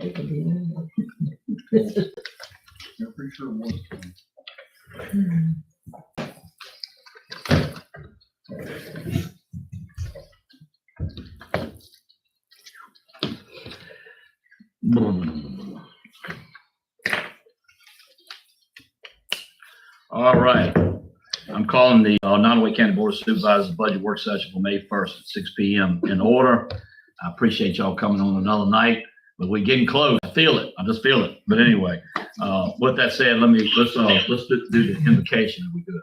I'm pretty sure it was. All right. I'm calling the Nottoway County Board of Supervisors Budget Work Session for May 1st at 6 p.m. in order. I appreciate y'all coming on another night, but we're getting close. I feel it. I just feel it. But anyway, with that said, let's do the invocation if we could.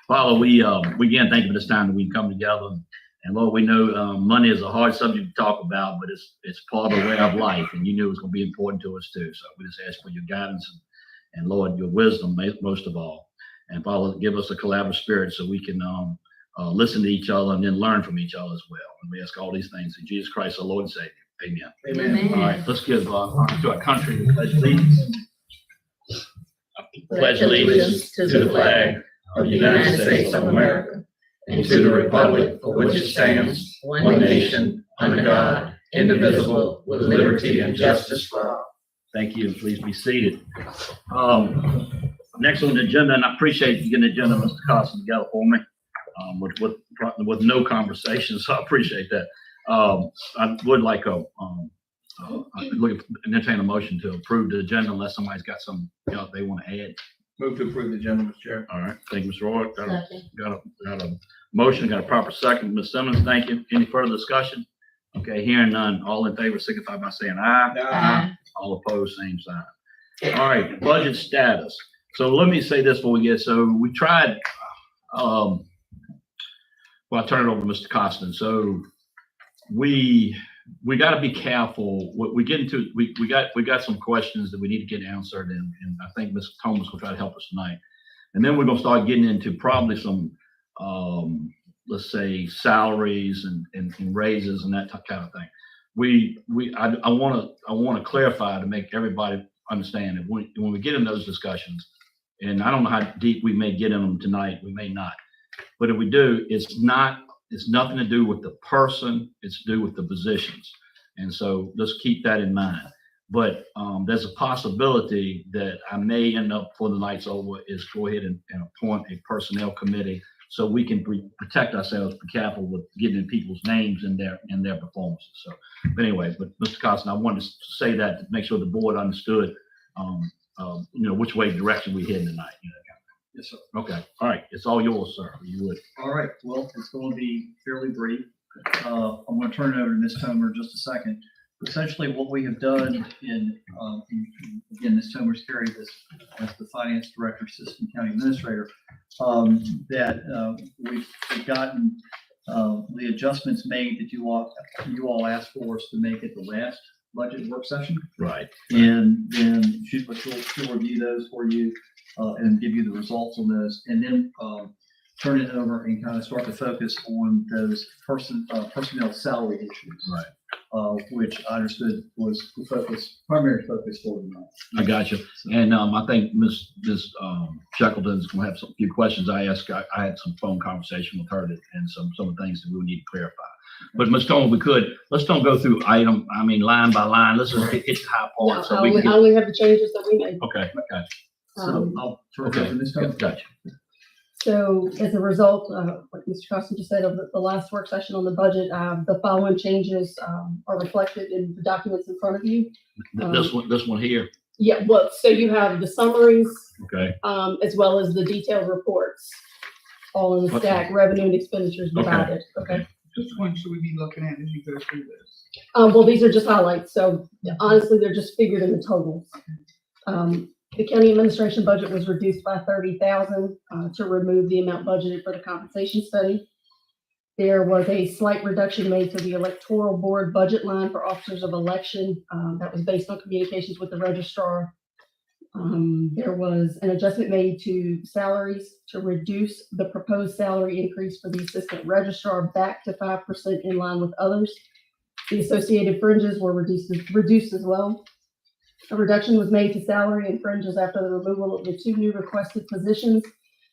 Father, we again thank you for this time that we come together. And Lord, we know money is a hard subject to talk about, but it's part of the way of life, and you knew it was going to be important to us too. So we just ask for your guidance and Lord, your wisdom most of all. And Father, give us a collaborative spirit so we can listen to each other and then learn from each other as well. And we ask all these things in Jesus Christ, our Lord and Savior. Amen. Amen. All right, let's give honor to our country. Pledge allegiance. Pledge allegiance to the flag of the United States of America and to the republic for which it stands, one nation, under God, indivisible, with liberty and justice for all. Thank you. Please be seated. Next on the agenda, and I appreciate you getting the agenda, Mr. Carson, together for me with no conversation, so I appreciate that. I would like entertain a motion to approve the agenda unless somebody's got something else they want to add. Move to approve the agenda, Mr. Chair. All right, thank you, Mr. Roy. Got a motion, got a proper second. Ms. Simmons, thank you. Any further discussion? Okay, hearing none. All in favor signify by saying aye. Aye. All opposed, same sign. All right, budget status. So let me say this before we get, so we tried, well, I'll turn it over to Mr. Costin. So we got to be careful. We get into, we got some questions that we need to get answered, and I think Ms. Thomas will try to help us tonight. And then we're going to start getting into probably some, let's say, salaries and raises and that kind of thing. I want to clarify to make everybody understand that when we get in those discussions, and I don't know how deep we may get in them tonight, we may not, but if we do, it's nothing to do with the person, it's to do with the positions. And so let's keep that in mind. But there's a possibility that I may end up, before the night's over, is go ahead and appoint a personnel committee so we can protect ourselves, be careful with getting people's names in their performances. So, but anyway, but Mr. Costin, I wanted to say that to make sure the board understood, which way direction we're heading tonight. Yes, sir. Okay. All right. It's all yours, sir. You would. All right. Well, it's going to be fairly brief. I'm going to turn it over to Ms. Tomer in just a second. Essentially, what we have done again, Ms. Tomer's carried this as the finance director, assistant county administrator, that we've gotten the adjustments made that you all asked for us to make at the last budget work session. Right. And then she'll review those for you and give you the results on those, and then turn it over and kind of start to focus on those personnel salary issues. Right. Which I understood was the primary focus for tonight. I got you. And I think Ms. Shackleton's going to have a few questions I asked. I had some phone conversation with her and some of the things that we would need to clarify. But Ms. Stone, let's don't go through line by line. Let's just hit the high points. I only have the changes that we made. Okay, gotcha. So I'll turn it over to Ms. Stone. Gotcha. So as a result, like Mr. Costin just said, of the last work session on the budget, the following changes are reflected in the documents in front of you. This one here. Yeah, well, so you have the summaries, Okay. as well as the detailed reports, all in the stack, revenue and expenditures divided. Okay. Which one should we be looking at as you go through this? Well, these are just highlights. So honestly, they're just figured in the totals. The county administration budget was reduced by $30,000 to remove the amount budgeted for the compensation study. There was a slight reduction made to the electoral board budget line for officers of election. That was based on communications with the registrar. There was an adjustment made to salaries to reduce the proposed salary increase for the assistant registrar back to 5% in line with others. The associated fringes were reduced as well. A reduction was made to salary and fringes after the removal of the 2 new requested positions,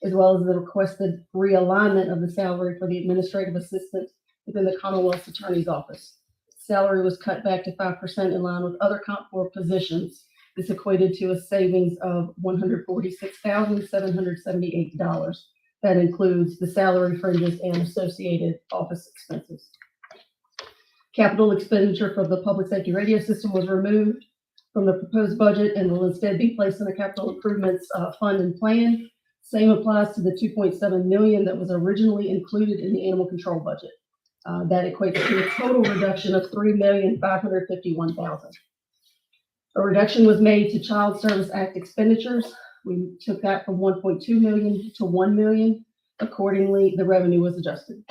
as well as the requested realignment of the salary for the administrative assistant within the Commonwealth Attorney's Office. salary was cut back to 5% in line with other comp board positions. This equated to a savings of $146,778. That includes the salary, fringes, and associated office expenses. Capital expenditure for the public safety radio system was removed from the proposed budget and will instead be placed in the capital improvements fund and plan. Same applies to the $2.7 million that was originally included in the animal control budget. That equates to a total reduction of $3,551,000. A reduction was made to Child Service Act expenditures. We took that from 1.2 million to 1 million. Accordingly, the revenue was adjusted.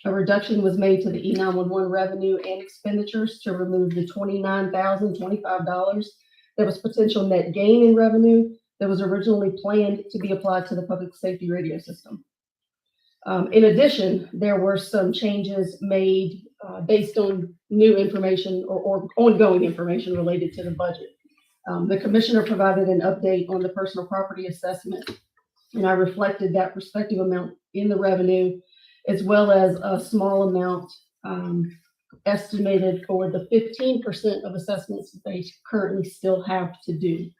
A reduction was made to the E911 revenue and expenditures to remove the $29,025 that was potential net gain in revenue that was originally planned to be applied to the public safety radio system. In addition, there were some changes made based on new information or ongoing information related to the budget. The commissioner provided an update on the personal property assessment, and I reflected that prospective amount in the revenue, as well as a small amount estimated for the 15% of assessments that they currently still have to do.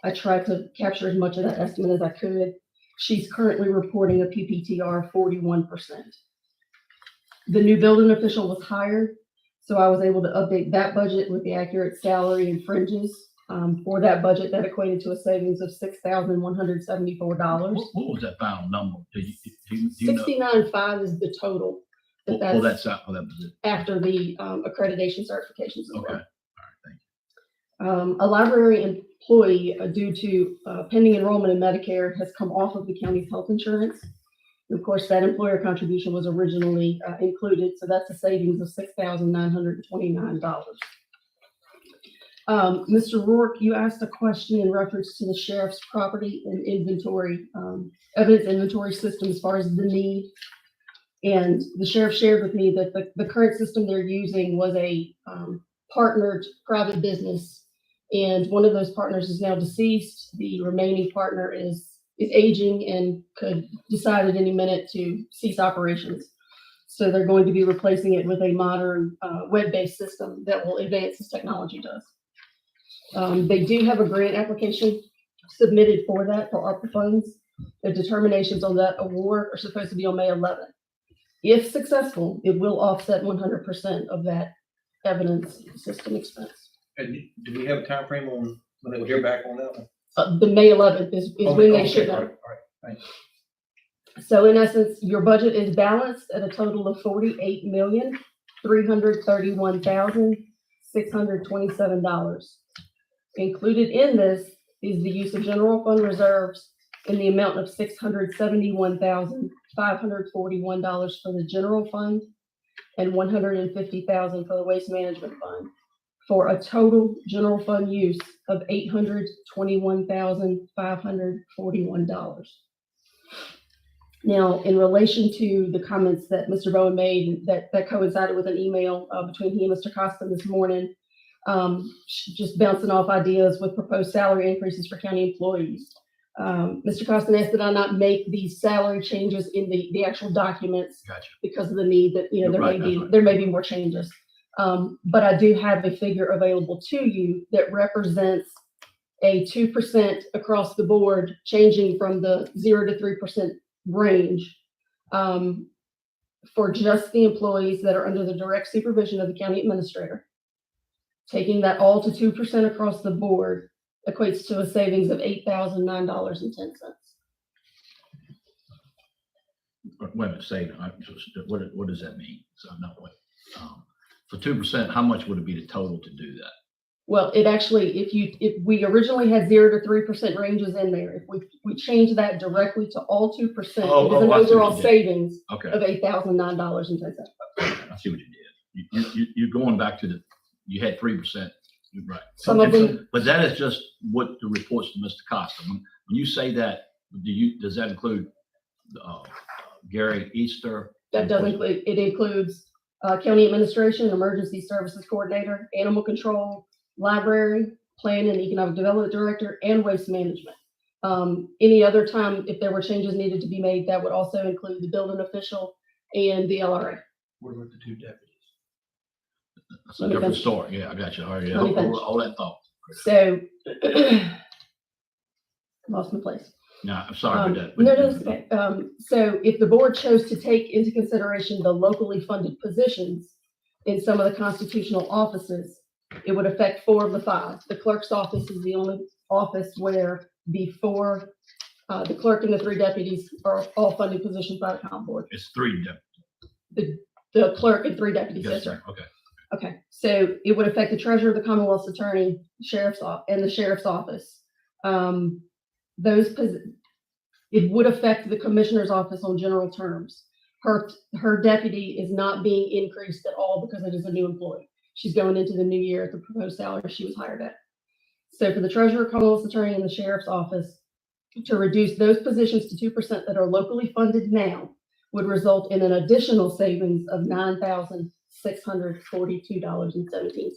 I tried to capture as much of that estimate as I could. She's currently reporting a PPTR of 41%. The new building official was hired, so I was able to update that budget with the accurate salary and fringes. For that budget, that equated to a savings of $6,174. What was that final number? Do you know? 69.5 is the total. For that was it. After the accreditation certifications. as well. Okay. All right. Thank you. A library employee, due to pending enrollment in Medicare, has come off of the county's health insurance. And of course, that employer contribution was originally included, so that's a savings of $6,929. Mr. Rourke, you asked a question in reference to the sheriff's property and inventory, evidence inventory system as far as the need. And the sheriff shared with me that the current system they're using was a partnered private business, and one of those partners is now deceased. The remaining partner is aging and could decide at any minute to cease operations. So they're going to be replacing it with a modern web-based system that will advance as technology does. They do have a grant application submitted for that for ARPA funds. The determinations on that award are supposed to be on May 11th. If successful, it will offset 100% of that evidence system expense. And do we have a time frame on when they will hear back on that one? The May 11th is when they should All know. right, thanks. So in essence, your budget is balanced at a total of $48,331,627. Included in this is the use of general fund reserves in the amount of $671,541 for the general fund and $150,000 for the waste management fund, for a total general fund use of $821,541. Now, in relation to the comments that Mr. Bowen made, that coincided with an email between he and Mr. Costa this morning, just bouncing off ideas with proposed salary increases for county employees. Mr. Costa asked that I not make these salary changes in the actual documents. Gotcha. Because of the need that, Right, there may be more changes. But I do have a figure available to you that represents a 2% across the board, changing from the 0 to 3% range, for just the employees that are under the direct supervision of the county administrator. Taking that all to 2% across the board equates to a savings of $8,009.10. Wait a minute, say, what does that mean? So no, wait. For 2%, how much would it be the total to do that? Well, it actually, if we originally had 0 to 3% ranges in there, if we change that directly to all 2%, it is an I see what overall you did. savings Okay, of $8,009.10. I see what you did. You're going back to you had 3%. You're right. Some of them- But that is just what the reports to Mr. Costa. When you say that, does that include Gary Easter? That does include, it includes county administration, emergency services coordinator, animal control, library, plan and economic development director, and waste management. Any other time, if there were changes needed to be made, that would also include the building official and the LRA. What about the two deputies? That's a different story. Yeah, I got you. All right, yeah, Let me finish. hold that thought. So, lost my place. No, I'm sorry about that. No, no, it's okay. So if the board chose to take into consideration the locally funded positions in some of the constitutional offices, it would affect 4 of the 5. The clerk's office is the only office where the clerk and the 3 deputies are all funded positions by the comp board. It's 3 deputies. The clerk and 3 deputies, yes, sir. Okay. Okay, so it would affect the treasurer, the Commonwealth's attorney, and the sheriff's office. It would affect the commissioner's office on general terms. Her deputy is not being increased at all because it is a new employee. She's going into the new year at the proposed salary she was hired at. So for the treasurer, Commonwealth's attorney, and the sheriff's office, to reduce those positions to 2% that are locally funded now would result in an additional savings of $9,642.17.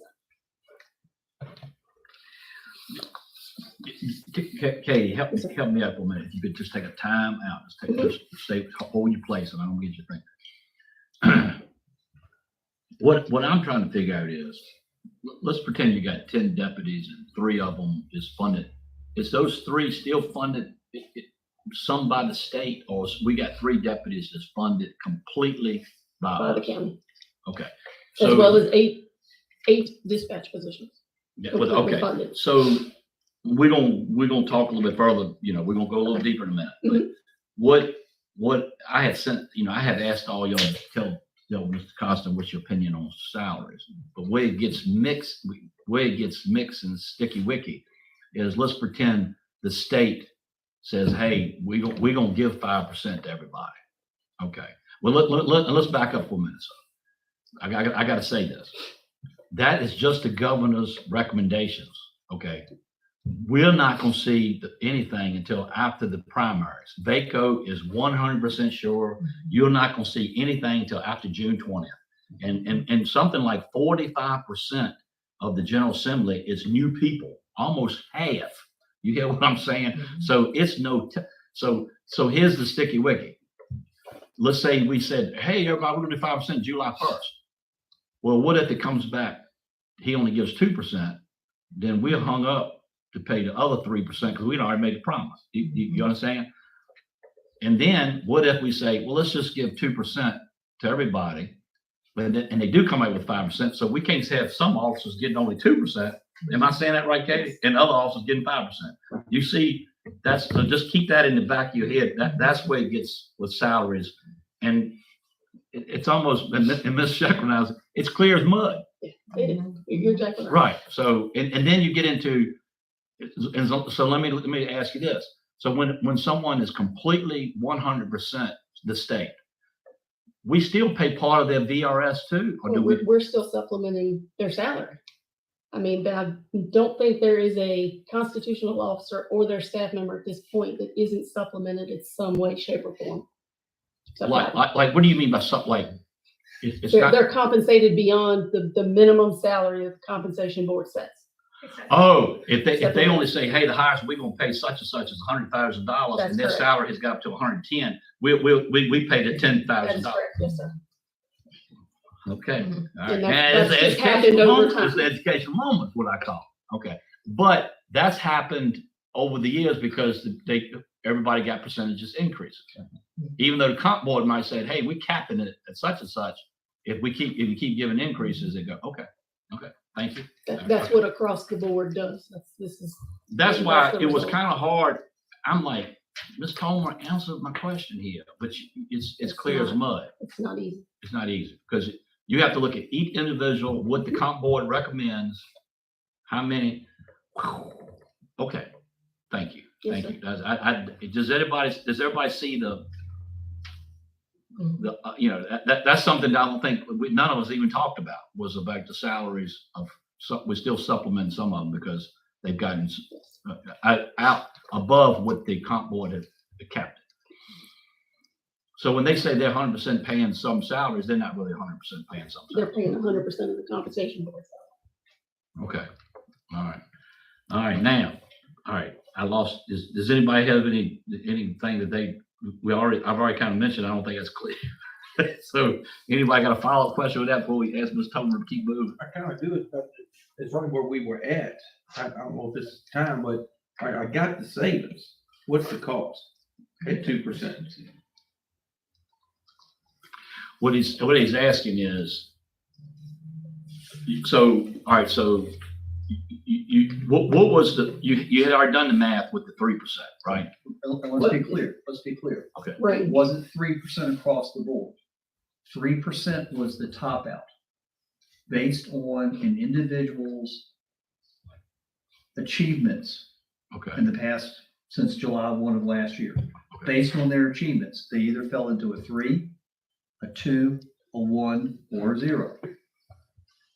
Katie, help me out for a minute. If you could just take a time out, just stay, hold your place, and I don't get your thing. What I'm trying to figure out is, let's pretend you got 10 deputies and 3 of them is funded. Is those 3 still funded, some by the state, or we got 3 deputies that's funded completely By the county, Okay. as well as eight dispatch positions. Yeah, completely okay. funded. So we're gonna talk a little bit further, we're gonna go a little deeper in a minute. Mhm. What I had sent, I had asked all y'all to tell, Mr. Constant, what's your opinion on salaries? But where it gets mixed and sticky wicky is, let's pretend the state says, hey, we're gonna give 5% to everybody. Okay. Well, let's back up for a minute. So I gotta say this. That is just the governor's recommendations. Okay. We're not going to see anything until after the primaries. VACO is 100% sure you're not going to see anything until after June 20th. And something like 45% of the General Assembly is new people, almost half. You get what I'm saying? So it's so here's the sticky wicky. Let's say we said, hey, everybody, we're going to do 5% July 1st. Well, what if it comes back? He only gives 2%. Then we're hung up to pay the other 3% because we'd already made a promise. You understand? And then what if we say, well, let's just give 2% to everybody, and they do come out with 5%. So we can't have some officers getting only 2%. Am I saying that right, Katie? And other officers getting 5%. You see, so just keep that in the back of your head. That's where it gets with salaries. And it's almost, and Ms. Sheckler now, it's clear as mud. You're exactly right. Right. So, and then you get into, so let me ask you this. So when someone is completely 100% the state, we still pay part of their VRS too, or do we? We're still supplementing their salary. I mean, I don't think there is a constitutional officer or their staff member at this point that isn't supplemented in some way, shape, or form. Like, what do you mean by something like? They're compensated beyond the minimum salary that the compensation board sets. Oh, if they only say, hey, the highest we're gonna pay such and such is $100,000, and their correct. salary has got up to 110, we pay the $10,000. That is correct, yes, sir. Okay. Mhm. All right. And Man, that's it's just an happened educational over moment. It's an time. educational moment, what I call it. Okay. But that's happened over the years because everybody got percentages increases. Even though the comp board might say, hey, we capping it at such and such. If you keep giving increases, they go, okay, thank you. That's what across the board does. That's why the it was result. kind of hard. I'm like, Ms. Comer answered my question here, but it's clear as mud. It's not easy. It's not easy because you have to look at each individual, what the comp board recommends, how many. Okay, thank you. Yes, Thank sir. you. Does everybody see that's something that I don't think none of us even talked about, was about the salaries of we still supplement some of them because they've gotten out above what the comp board had capped. So when they say they're 100% paying some salaries, they're not really 100% paying some They're salaries. paying 100% of the compensation board. Okay. All right. Now, I lost. Does anybody have anything that I've already kind of mentioned? I don't think it's clear. So anybody got a follow-up question with that before we ask Ms. Tomer to keep moving? I kind of do it, but it's right where we were at. I don't know if this is time, but I got the savings. What's the cost at 2%? What he's asking is, so, all right, so what was you had already done the math with the 3%, right? And let's be clear. Okay. Right. It wasn't 3% across the board. 3% was the top out based on an individual's achievements Okay. in the past, since July 1 of last year. Based on their achievements, they either fell into a 3, a 2, a 1, or a 0.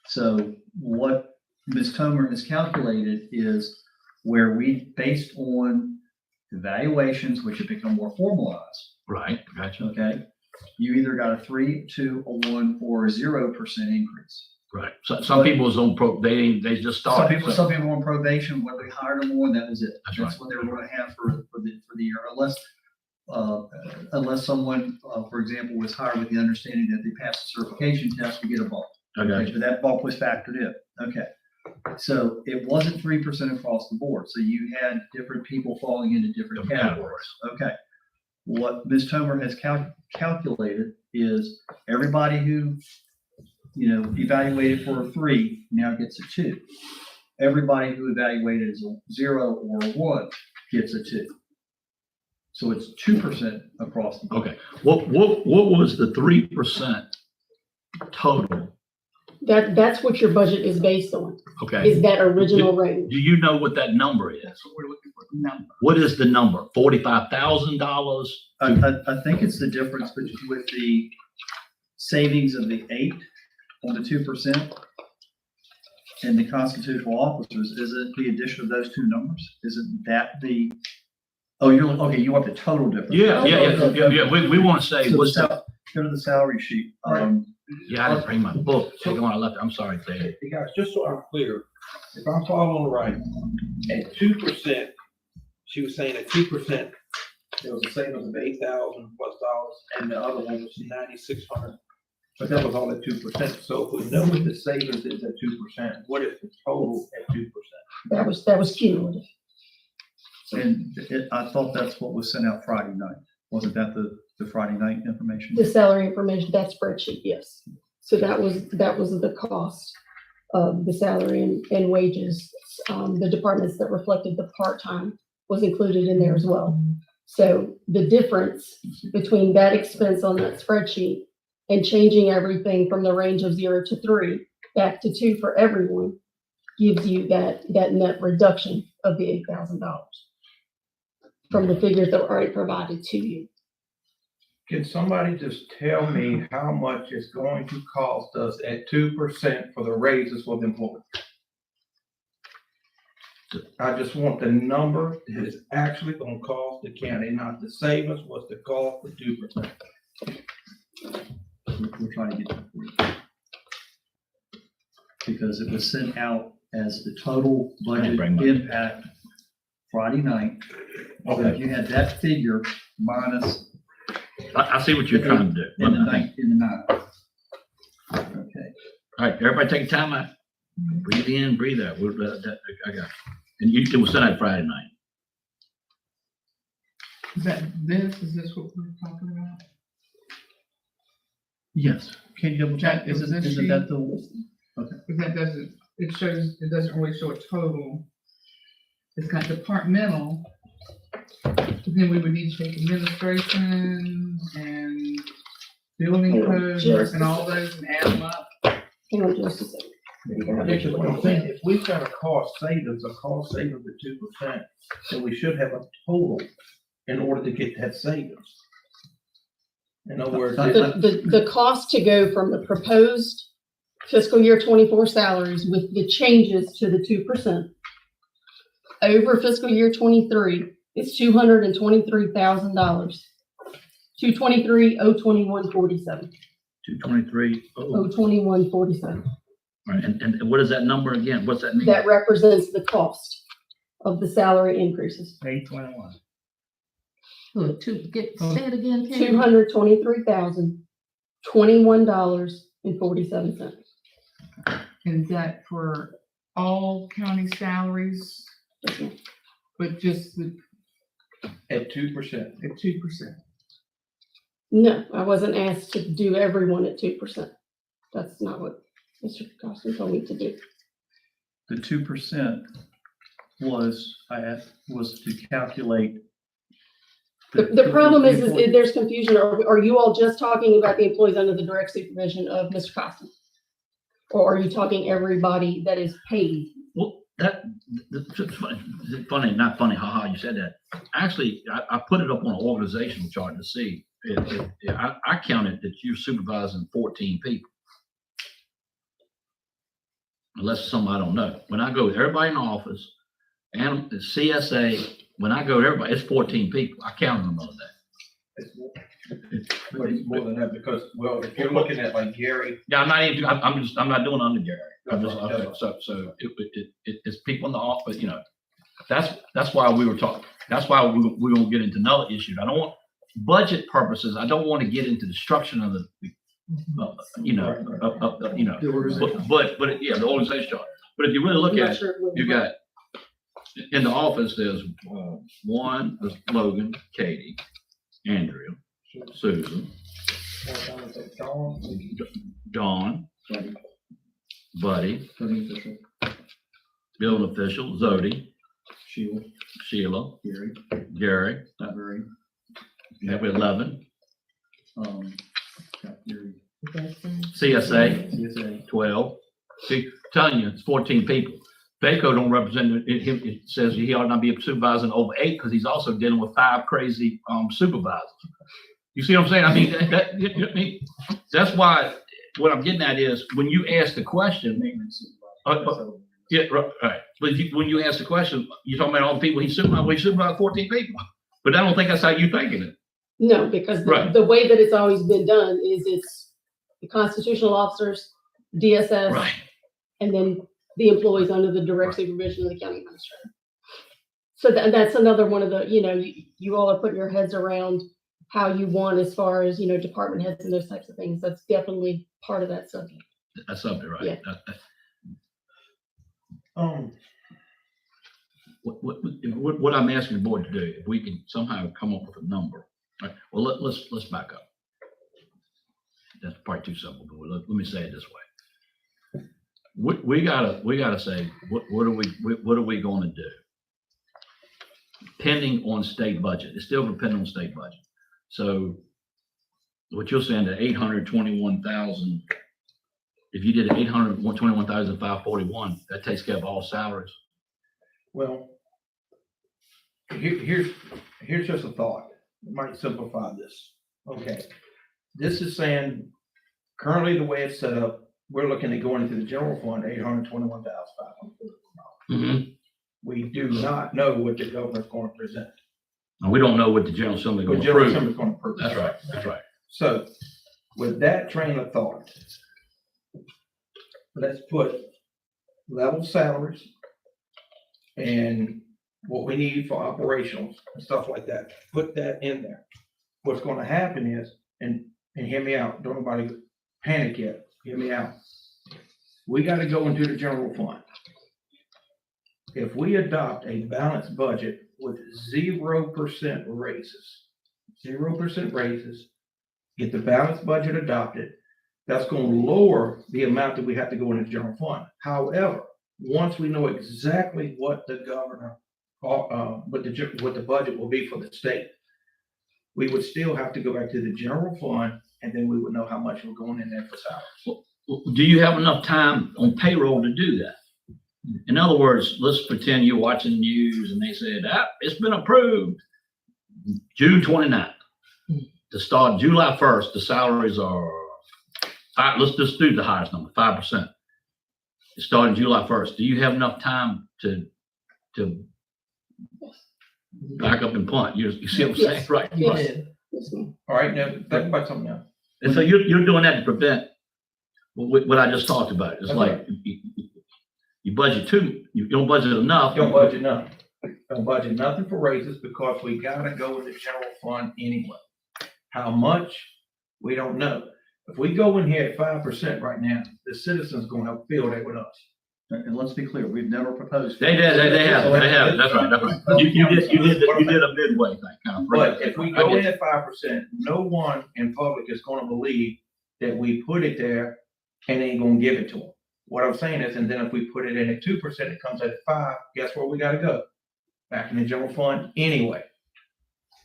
So what Ms. Tomer has calculated is where we, based on evaluations, which have become more formalized, Right, gotcha. okay? You either got a 3, 2, a 1, or a 0% increase. Right. So some people was on they just started. Some people on probation, when we hired them on, that was it. That's That's what they were gonna have for the year, unless someone, for example, was hired with the understanding that they passed the certification test to get a bump. I got Okay, you. but that bump was factored in. Okay. So it wasn't 3% across the board. So you had different people falling into different categories. Okay. What Ms. Tomer has calculated is everybody who, evaluated for a 3 now gets a 2. Everybody who evaluated as a 0 or a 1 gets a 2. So it's 2% across the board. Okay. What was the 3% total? That's what your budget is based on, Okay. is that original range. Do you know what that number is? That's what we're looking for, the number. What is the number? $45,000? I think it's the difference with the savings of the 8 on the 2% and the constitutional officers. Is it the addition of those two numbers? Isn't that the, okay, you want the total difference? Yeah. We want to say, So what's that? go to the salary sheet. Yeah, I didn't bring my book. Take on, I left it. I'm sorry, Dave. Hey guys, just so I'm clear, if I'm following right, at 2%, she was saying at 2%, there was a savings of $8,000 plus, and the other one was $9,600. But that was all at 2%. So if we know what the savings is at 2%, what is the total at 2%? That was cumulative. And I thought that's what was sent out Friday night. Wasn't that the Friday night information? The salary information, that spreadsheet, yes. So that was the cost of the salary and wages. The departments that reflected the part-time was included in there as well. So the difference between that expense on that spreadsheet and changing everything from the range of 0 to 3 back to 2 for everyone gives you that net reduction of the $8,000 from the figures that were already provided to you. Can somebody just tell me how much it's going to cost us at 2% for the raises for the employees? I just want the number that is actually gonna cost the county, not the savings, what's the cost for 2%? We're trying to get that for you. Because it was sent out as the total budget impact Friday night. So if you had that figure minus I see what you're trying to do. in the 9. Okay. All right, everybody take a time out. Breathe in, breathe out. I got it. And it was sent out Friday night. Is this what we're talking about? Yes. Can you double check? Isn't that the? Because it doesn't always show a total. It's got departmental, but then we would need to take administration and building codes and all those and add them up. Hang on just a second. Because what I'm saying, if we've got a cost savings of 2%, then we should have a total in order to get that savings. In other words, The cost to go from the proposed fiscal year 24 salaries with the changes to the 2% over fiscal year 23 is $223,000. 223,021.47. 223. Oh, 021.47. right. And what is that number again? What's that mean? That represents the cost of the salary increases. 821. Say it again, Karen. $21.47. And is that for all county salaries, but just the, At 2%. at 2%? No, I wasn't asked to do everyone at 2%. That's not what Mr. Costin told me to do. The 2% was to calculate. The problem is there's confusion. Are you all just talking about the employees under the direct supervision of Mr. Costin? Or are you talking everybody that is paid? Well, funny, not funny, haha, you said that. Actually, I put it up on an organizational chart to see. I counted that you're supervising 14 people. Unless some I don't know. When I go with everybody in the office and the CSA, when I go to everybody, it's 14 people. I counted them on that. But it's more than that because, well, if you're looking at like Gary, Yeah, I'm not doing under Gary. I'm just, That's right. so it's people in the office, you know. That's why we were talking. That's why we're gonna get into another issue. I don't want budget purposes. I don't want to get into the structure of the, you know, but yeah, the organization chart. But if you really look I'm not at it, sure what- you got in the office. There's one. There's Logan, Katie, Andrea, Susan, Dawn, Buddy, building official, Zodi, Sheila, Gary, that we 11, CSA, 12. See, telling you, it's 14 people. Baco don't represent it. It says he ought not be supervising over 8 because he's also dealing with 5 crazy supervisors. You see what I'm saying? I mean, that's why what I'm getting at is when you ask the question, yeah, right. But when you ask the question, you're talking about all the people he supervised. Well, he supervised 14 people. But I don't think that's how you're thinking it. No, because Right. the way that it's always been done is it's the constitutional officers, DSS, Right. and then the employees under the direct supervision of the county administrator. So that's another one of the, you all are putting your heads around how you want as far as, department heads and those types of things. That's definitely part of that subject. That's something, right? Yeah. What I'm asking the board to do, if we can somehow come up with a number. Right? Well, let's back up. That's probably too simple, but let me say it this way. We gotta say, what are we going to do? Pending on state budget. It's still depending on state budget. So what you're saying, the 821,000, if you did 821,541, that takes care of all salaries. well, here's just a thought. It might simplify this. Okay. This is saying currently the way it's set up, we're looking at going into the general fund, $821,500. We do not know what the governor's going to present. And we don't know what the General Assembly What will General approve. Assembly's going to approve. That's right, that's right. So with that train of thought, let's put level salaries and what we need for operationals and stuff like that. Put that in there. What's going to happen is, and hear me out, don't nobody panic yet. Hear me out. We got to go into the general fund. If we adopt a balanced budget with 0% raises, get the balanced budget adopted, that's going to lower the amount that we have to go into the general fund. However, once we know exactly what the governor, what the budget will be for the state, we would still have to go back to the general fund, and then we would know how much we're going in there for salaries. Do you have enough time on payroll to do that? In other words, let's pretend you're watching the news and they said, it's been approved June 29th. To start July 1st, the salaries are, let's just do the highest number, 5%. It's starting July 1st. Do you have enough time to back up and punt? You see what I'm saying? Yes. Right. Yes. Right. Yes, ma'am. All right, now think about something else. And so you're doing that to prevent what I just talked about. It's That's like right. you budget you don't budget enough. Don't budget nothing. Don't budget nothing for raises because we gotta go in the general fund anyway. How much, we don't know. If we go in here at 5% right now, the citizens gonna have to feel that with us. And let's be clear, we've never proposed. They have, that's right, that's right. You did a midway thing, kind of. But if we go in at 5%, no one in public is gonna believe that we put it there and ain't gonna give it to them. What I'm saying is, and then if we put it in at 2%, it comes at 5, guess where we gotta go? Back in the general fund anyway.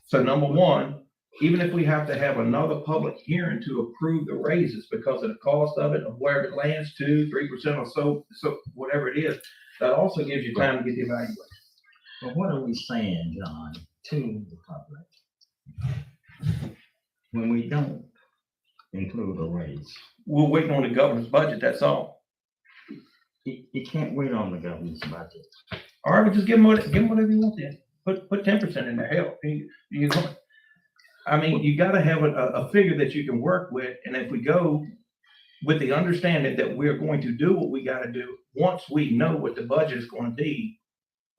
So number one, even if we have to have another public hearing to approve the raises because of the cost of it, of where it lands to, 3% or so whatever it is, that also gives you time to get the evaluation. But what are we saying, John, to the public? When we don't include a raise, We're waiting on the governor's budget, that's all. you can't wait on the government's budget. All right, well, just give them whatever you want then. Put 10% in there, hell, I mean, you gotta have a figure that you can work with, and if we go with the understanding that we're going to do what we gotta do, once we know what the budget is gonna be,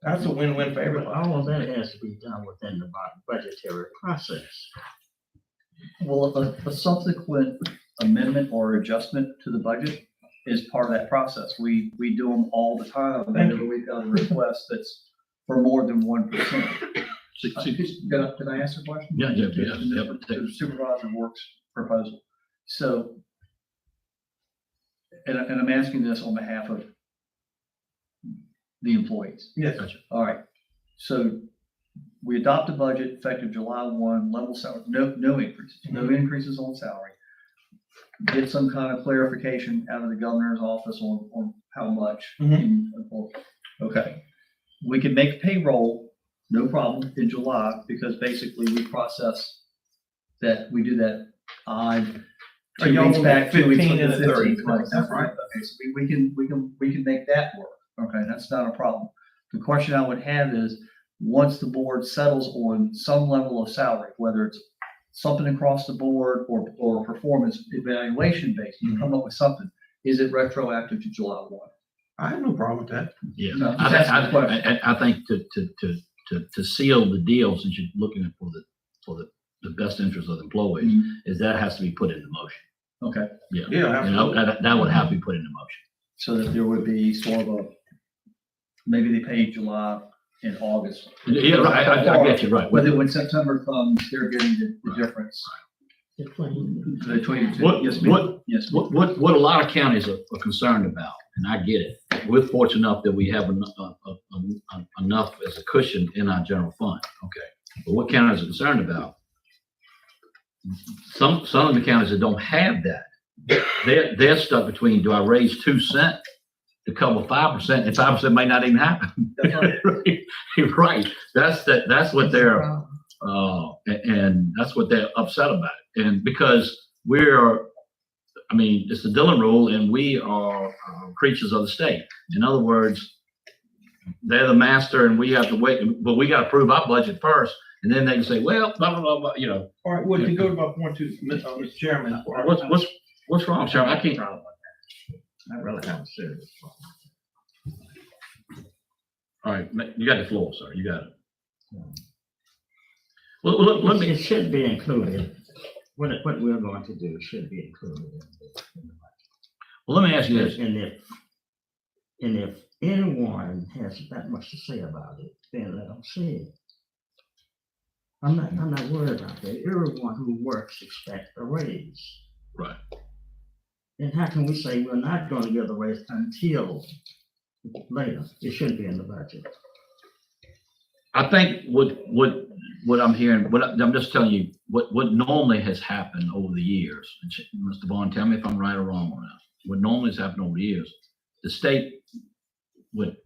that's a win-win for But everybody. all of that has to be done within the budgetary process. Well, a subsequent amendment or adjustment to the budget is part of that process. We do them all the time, whenever we've got a request that's for more than 1%. Did I answer the question? Yeah. The supervisor works proposal. So, and I'm asking this on behalf of the employees. Yes. All right, so we adopt a budget effective July 1, level salary, no increases on salary. Get some kind of clarification out of the governor's office on how much. Okay, we can make payroll, no problem, in July, because basically we process that, we do that odd Are 2 y'all weeks on back, 2 weeks 15 from and the the 30? 15th. Right, that's right. Okay, so we can make that work. Okay, that's not a problem. The question I would have is, once the board settles on some level of salary, whether it's something across the board or performance evaluation based, you come up with something, is it retroactive to July 1? I have no problem with that. Yeah, No, just asking the question. I think to seal the deal, since you're looking for the best interest of the employees, is that has to be put into motion. Okay, Yeah, You know, absolutely. that would have to be put into motion. so that there would be sort of a, maybe they paid July and August. Yeah, right, I get you, right. Whether when September comes, they're getting the difference The claim. between the two. What- Yes, ma'am. what- Yes, ma'am. What a lot of counties are concerned about, and I get it, we're fortunate enough that we have enough as a cushion in our general fund, okay? But what counties are concerned about, some of the counties that don't have that, they're stuck between, do I raise 2 cents to cover 5%, and 5% may not even happen. That's right. You're right, that's what they're, and that's what they're upset about. And because it's the Dillon rule, and we are creatures of the state. In other words, they're the master and we have to wait, but we got to approve our budget first, and then they can say, well, blah, blah, blah, blah, you know. All right, well, to go to my point to Mr. Chairman. What's wrong, Sharon? I can't. I really have a serious problem. All right, you got the floor, sir. You got it. Well, let me. It should be included. What we're going to do should be included in the budget. Well, let me ask you this. And if anyone has that much to say about it, then let them say it. I'm not worried about that. Everyone who works expects a raise. Right. And how can we say we're not going to give the raise until later? It should be in the budget. I think what I'm hearing, I'm just telling you, what normally has happened over the years, and Mr. Vaughn, tell me if I'm right or wrong on that. What normally has happened over the years, the state would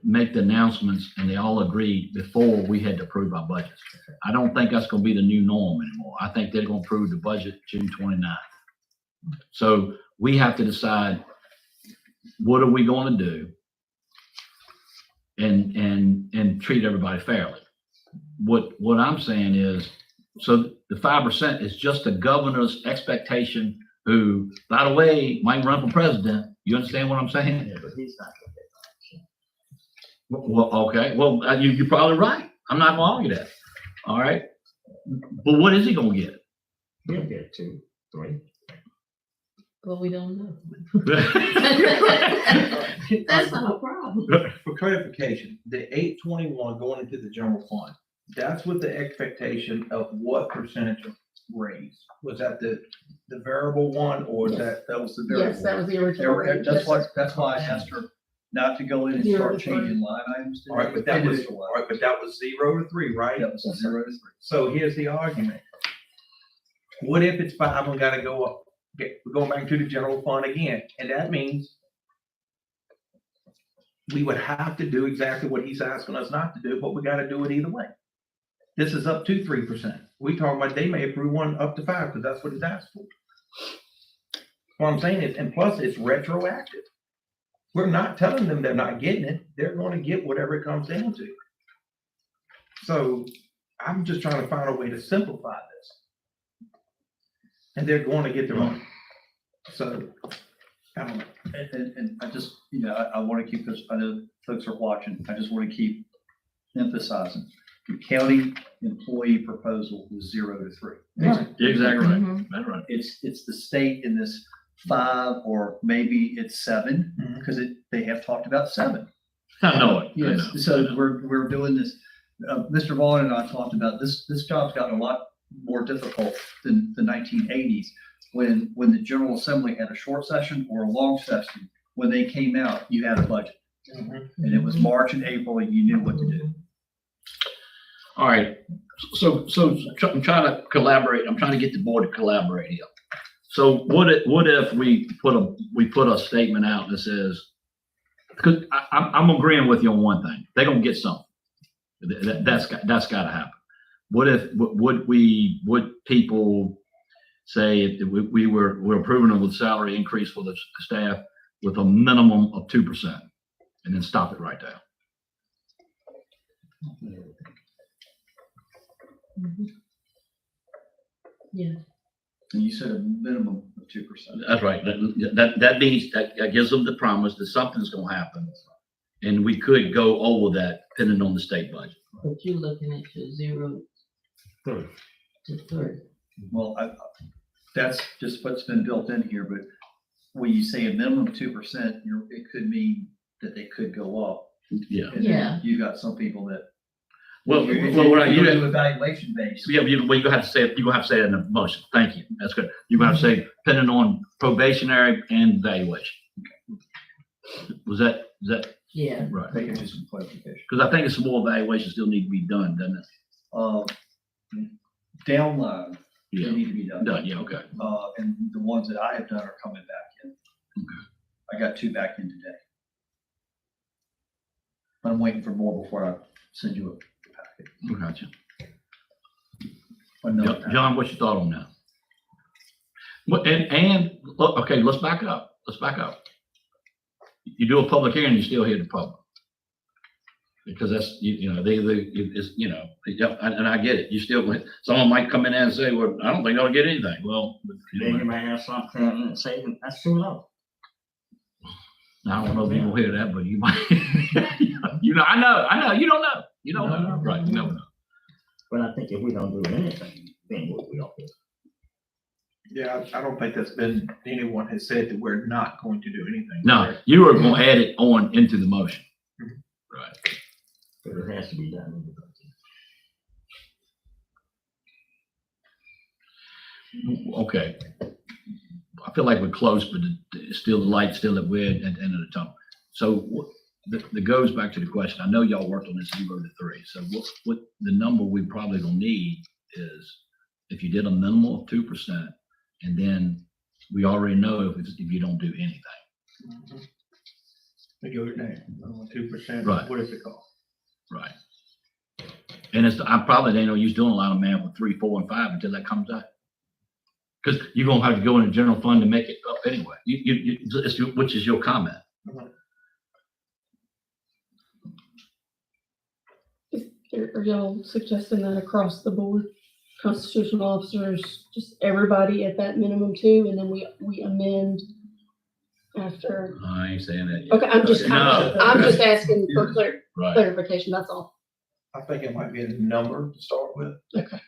make the announcements and they all agreed before we had to approve our budgets. I don't think that's gonna be the new norm anymore. I think they're gonna approve the budget June 29th. So we have to decide, what are we gonna do? And treat everybody fairly. What I'm saying is, so the 5% is just the governor's expectation, who, by the way, might run for president. You understand what I'm saying? Yeah, but he's not going to get Well, okay, well, you're probably right. I'm not gonna argue that. All right. But what is he gonna get? that. He'll get 2, 3. Well, we don't know. That's not a problem. For clarification, the 821 going into the general fund, that's with the expectation of what percentage of raise? Was that the variable one, or was that? That was the Yes, that variable. was the original. range. That's Yes, why, sir. that's why I asked her not to go in and Zero start to three. changing line items. All right, but that was, Individual all line. right, but that was 0 to 3, right? That was 0 to 3. So here's the argument. What if it's 5 and gotta go up, we're going back to the general fund again, and that means we would have to do exactly what he's asking us not to do, but we gotta do it either way. This is up to 3%. We talking about they may approve one up to 5, because that's what he's asked for. What I'm saying is, and plus it's retroactive. We're not telling them they're not getting it. They're gonna get whatever it comes down to. So I'm just trying to find a way to simplify this. And they're going to get their money. So, I don't know. And I just, I want to keep this, I know folks are watching, I just want to keep emphasizing, the county employee proposal was 0 to 3. Exactly right. Mhm. That's right. It's the state in this 5, or maybe it's 7, Mhm. because they have talked about 7. I know it. I Yes, know. so we're doing this, Mr. Vaughn and I talked about this job's gotten a lot more difficult than the 1980s, when the General Assembly had a short session or a long session. When they came out, you had a budget, and it was March and April, and you knew what to do. All right, so I'm trying to collaborate, I'm trying to get the board to collaborate here. So what if we put a statement out that says, because I'm agreeing with you on one thing, they're gonna get something. That's gotta happen. Would people say if we're approving them with salary increase for the staff with a minimum of 2%, and then stop it right there? Yeah. And you said a minimum of 2%. That's right. That means that gives them the promise that something's gonna happen. And we could go over that depending on the state budget. But you're looking at your 0 Third. to 3. Well, that's just what's been built in here, but when you say a minimum of 2%, it could mean that they could go up. Yeah. And then Yeah. You got some people that. Well, You what do you evaluation based. yeah, you're gonna have to say it, you're gonna have to say it in the motion. Thank you. That's good. You're gonna have to say depending on probationary and evaluation. Is that Yeah. right? They can do some clarification. Because I think some more evaluations still need to be done, doesn't it? Downline, they Yeah, need to be done. done, yeah, okay. And the ones that I have done are coming back in. I got 2 back in today. But I'm waiting for more before I send you a packet. Gotcha. Another packet. John, what's your thought on that? Look, okay, let's back up. You do a public hearing, you still hear the public. Because that's, and I get it. You still, someone might come in there and say, well, I don't think I'll get anything. Well, Then you might have something and say, that's too low. I don't know if you'll hear that, but you might, I know, you don't know, right, you never know. But I think if we don't do anything, then we don't do. Yeah, I don't think that's been, anyone has said that we're not going to do anything. No, you are gonna add it on into the motion. Right. But it has to be done. in the budget. Okay. I feel like we're close, but it's still, the light's still at we're at the end of the tunnel. So that goes back to the question. I know y'all worked on this 0 to 3. So what the number we probably gonna need is if you did a minimal of 2%, and then we already know if you don't do anything. We go down, 2%. Right. What does it cost? Right. And I probably ain't no use doing a lot of math with 3, 4, and 5 until that comes out. Because you're gonna have to go in the general fund to make it up anyway. Which is your comment. Are y'all suggesting that across the board, constitutional officers, just everybody at that minimum 2, and then we amend after? I ain't saying that yet. Okay, I'm just asking for Right. clarification, that's all. I think it might be a number to start with. Okay.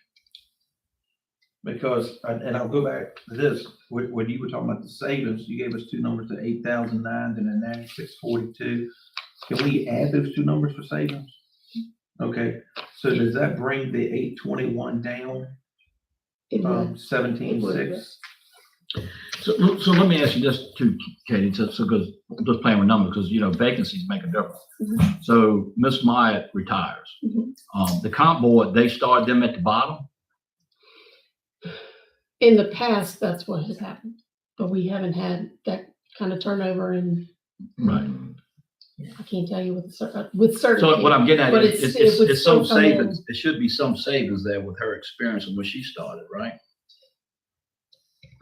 Because, and I'll go back to this, when you were talking about the savings, you gave us two numbers, the 8,009 and the 9642. Can we add those two numbers for savings? Okay, so does that bring the 821 down, It would. 17,600? So let me ask you this too, Katie, so because I'm just playing with numbers, because, you know, vacancies make a difference. Mhm. So Miss Myatt retires. Mhm. The comp board, they start them at the bottom? In the past, that's what has happened, but we haven't had that kind of turnover, and Right. I can't tell you with certainty. So what I'm getting at But is, it would it's some still come in. savings, it should be some savings there with her experience and when she started, right?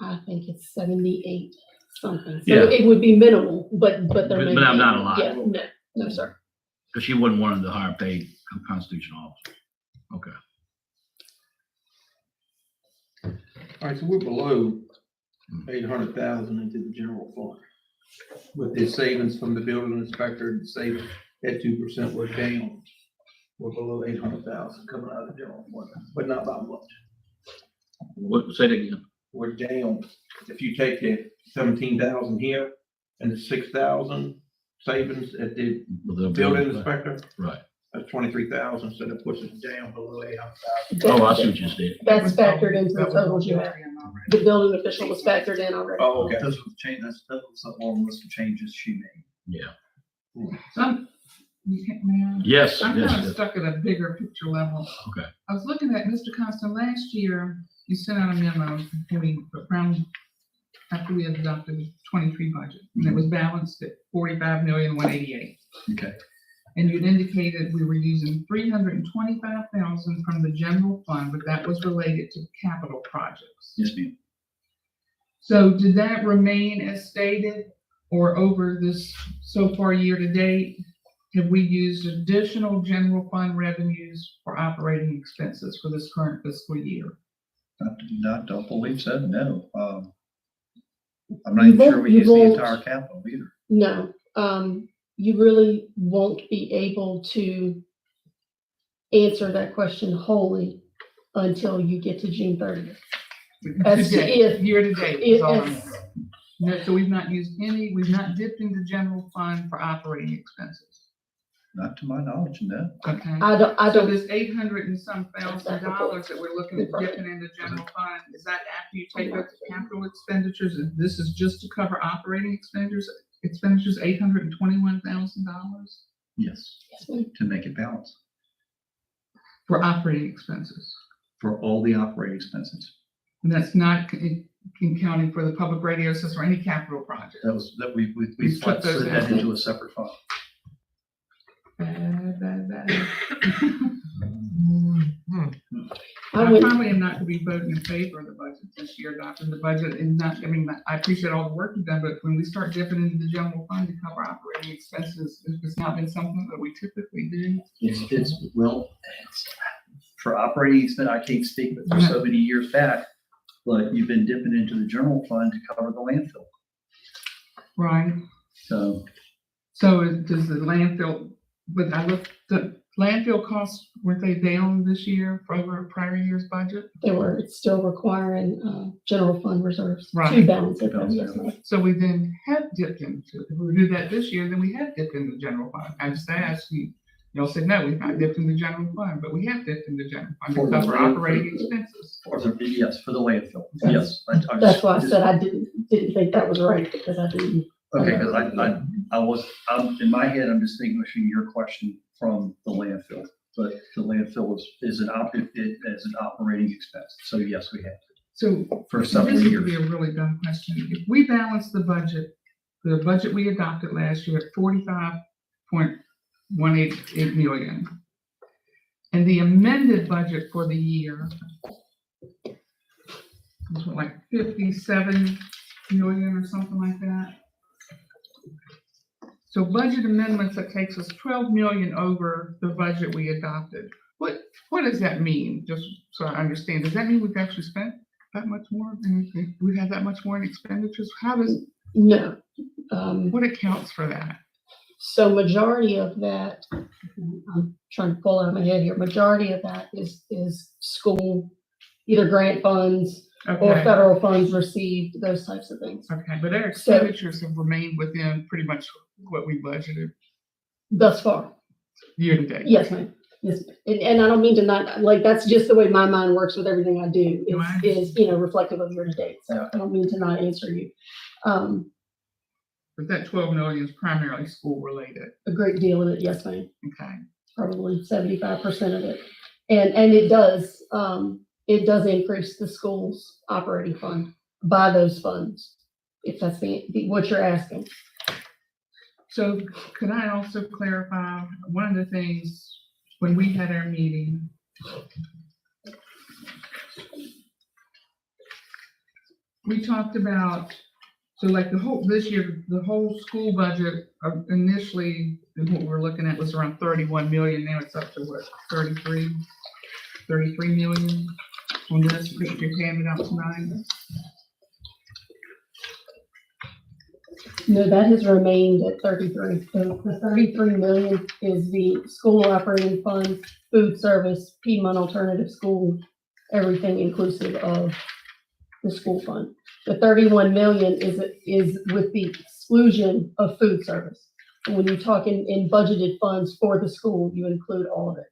I think it's 78 something. Yeah. So it would be minimal, but there may But be. not a lot. Yeah, no, sir. Because she wasn't one of the higher paid constitutional officers. Okay. All right, so we're below 800,000 into the general fund. With the savings from the building inspector, the savings at 2%, we're down. We're below 800,000 coming out of the general fund, but not by much. Say that again. We're down. If you take the 17,000 here and the 6,000 savings at the With the building inspector, Right. that's 23,000, so that pushes it down below 800,000. Oh, I see what you said. That's factored into the That was totals you have. The building official was factored in already. Oh, okay. Those were the change, that was a long list of changes she made. Yeah. Some, you can't, man. Yes, I'm yes, kind of yes. stuck at a bigger picture level. Okay. I was looking at Mr. Constant, last year, you sent out a memo around after we had adopted the 23 budget, and it was balanced at 45,188,000. Okay. And you'd indicated we were using 325,000 from the general fund, but that was related to capital projects. Yes, ma'am. So did that remain as stated, or over this so far year to date? Have we used additional general fund revenues for operating expenses for this current fiscal year? Don't believe so, no. I'm not even sure we You use the won't- entire capital either. No, you really won't be able to answer that question wholly until you get to June 30th. As to Today, if- year to date. is all I'm- If, No, so we've not used any, we've not dipped into general fund for operating expenses. Not to my knowledge, no. Okay. I So don't, this 800 and some thousand dollars that we're looking at dipping into general fund, is that after you take out the capital expenditures? And this is just to cover operating expenditures, $821,000 Yes, yes, ma'am. to make it balance for operating expenses. for all the operating expenses. And that's not accounting for the public radio system or any capital project. That we We split those slid that out. into a separate fund. Bad. I I went, probably am not going to be voting in favor of the budget this year, adopting the budget, and not, I mean, I appreciate all the work you've done, but when we start dipping into the general fund to cover operating expenses, it's not been something that we typically do. It's for operating expense, I can't speak, but for so many years back, but you've been dipping into the general fund to cover the landfill. Right. So So does the landfill, but I looked, the landfill costs, weren't they down this year for over a prior year's budget? it's still requiring, general fund reserves to Right. balance it. To balance Yes, it. ma'am. So we then have dipped into, if we do that this year, then we have dipped into the general fund. I just asked you, y'all said, no, we've not dipped in the general fund, but we have dipped in the general fund For to the cover landfill. operating expenses. yes, for the landfill, That's- yes. That's why I said I didn't think that was right, because I didn't. Okay, because I'm in my head, I'm distinguishing your question from the landfill, but the landfill is an operating expense. So yes, we have to, So for this several would be years. a really dumb question. If we balance the budget we adopted last year at 45.188 million, and the amended budget for the year was what, like 57 million or something like that. So budget amendments, that takes us 12 million over the budget we adopted. What does that mean? Just so I understand, does that mean we've actually spent that much more? We have that much more in expenditures? How does, No. what accounts for that? So majority of that, I'm trying to pull out of my head here, majority of that is school either grant funds or Okay, federal funds received, those types of things. okay, but our expenditures have remained within pretty much what we budgeted Thus far, year to date. yes, ma'am. Yes, and I don't mean to not, like, that's just the way my mind works with everything I do, No, I is, reflective of year to date, so I don't mean to not answer you. But that 12 million is primarily school related. A great deal of it, yes, ma'am. Okay, Probably 75% of it. And it does increase the school's operating fund by those funds, if that's what you're asking. so could I also clarify, one of the things, when we had our meeting, we talked about, so like this year, the whole school budget initially, what we were looking at was around 31 million, now it's up to what, 33 million on this, that you handed out tonight? No, that has remained at 33. So the 33 million is the school operating fund, food service, Piedmont Alternative School, everything inclusive of the school fund. The 31 million is with the exclusion of food service. And when you talk in budgeted funds for the school, you include all of it.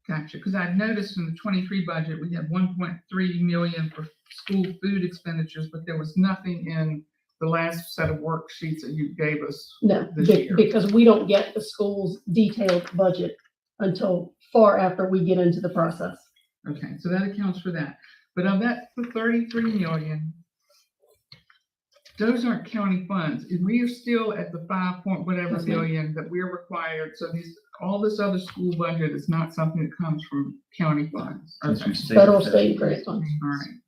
Gotcha, because I noticed in the 23 budget, we had 1.3 million for school food expenditures, but there was nothing in the last set of worksheets that you gave us. No, This year. because we don't get the school's detailed budget until far after we get into the process. Okay, so that accounts for that. But of that, the 33 million, those aren't county funds. And we are still at the 5 point whatever Yes, ma'am. billion that we're required. So all this other school budget is not something that comes from county funds. Okay, Federal, state, grant funds. all right.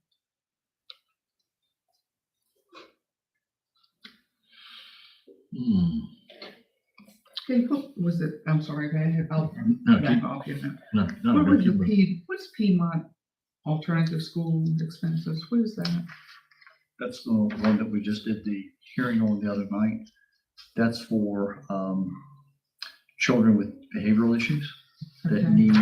Okay, what was it? I'm sorry, I'll No, back keep- off here now. no, no, What was keep- what's Piedmont Alternative School expenses? What is that? That's the one that we just did the hearing on the other night. That's for children with behavioral issues that Okay. need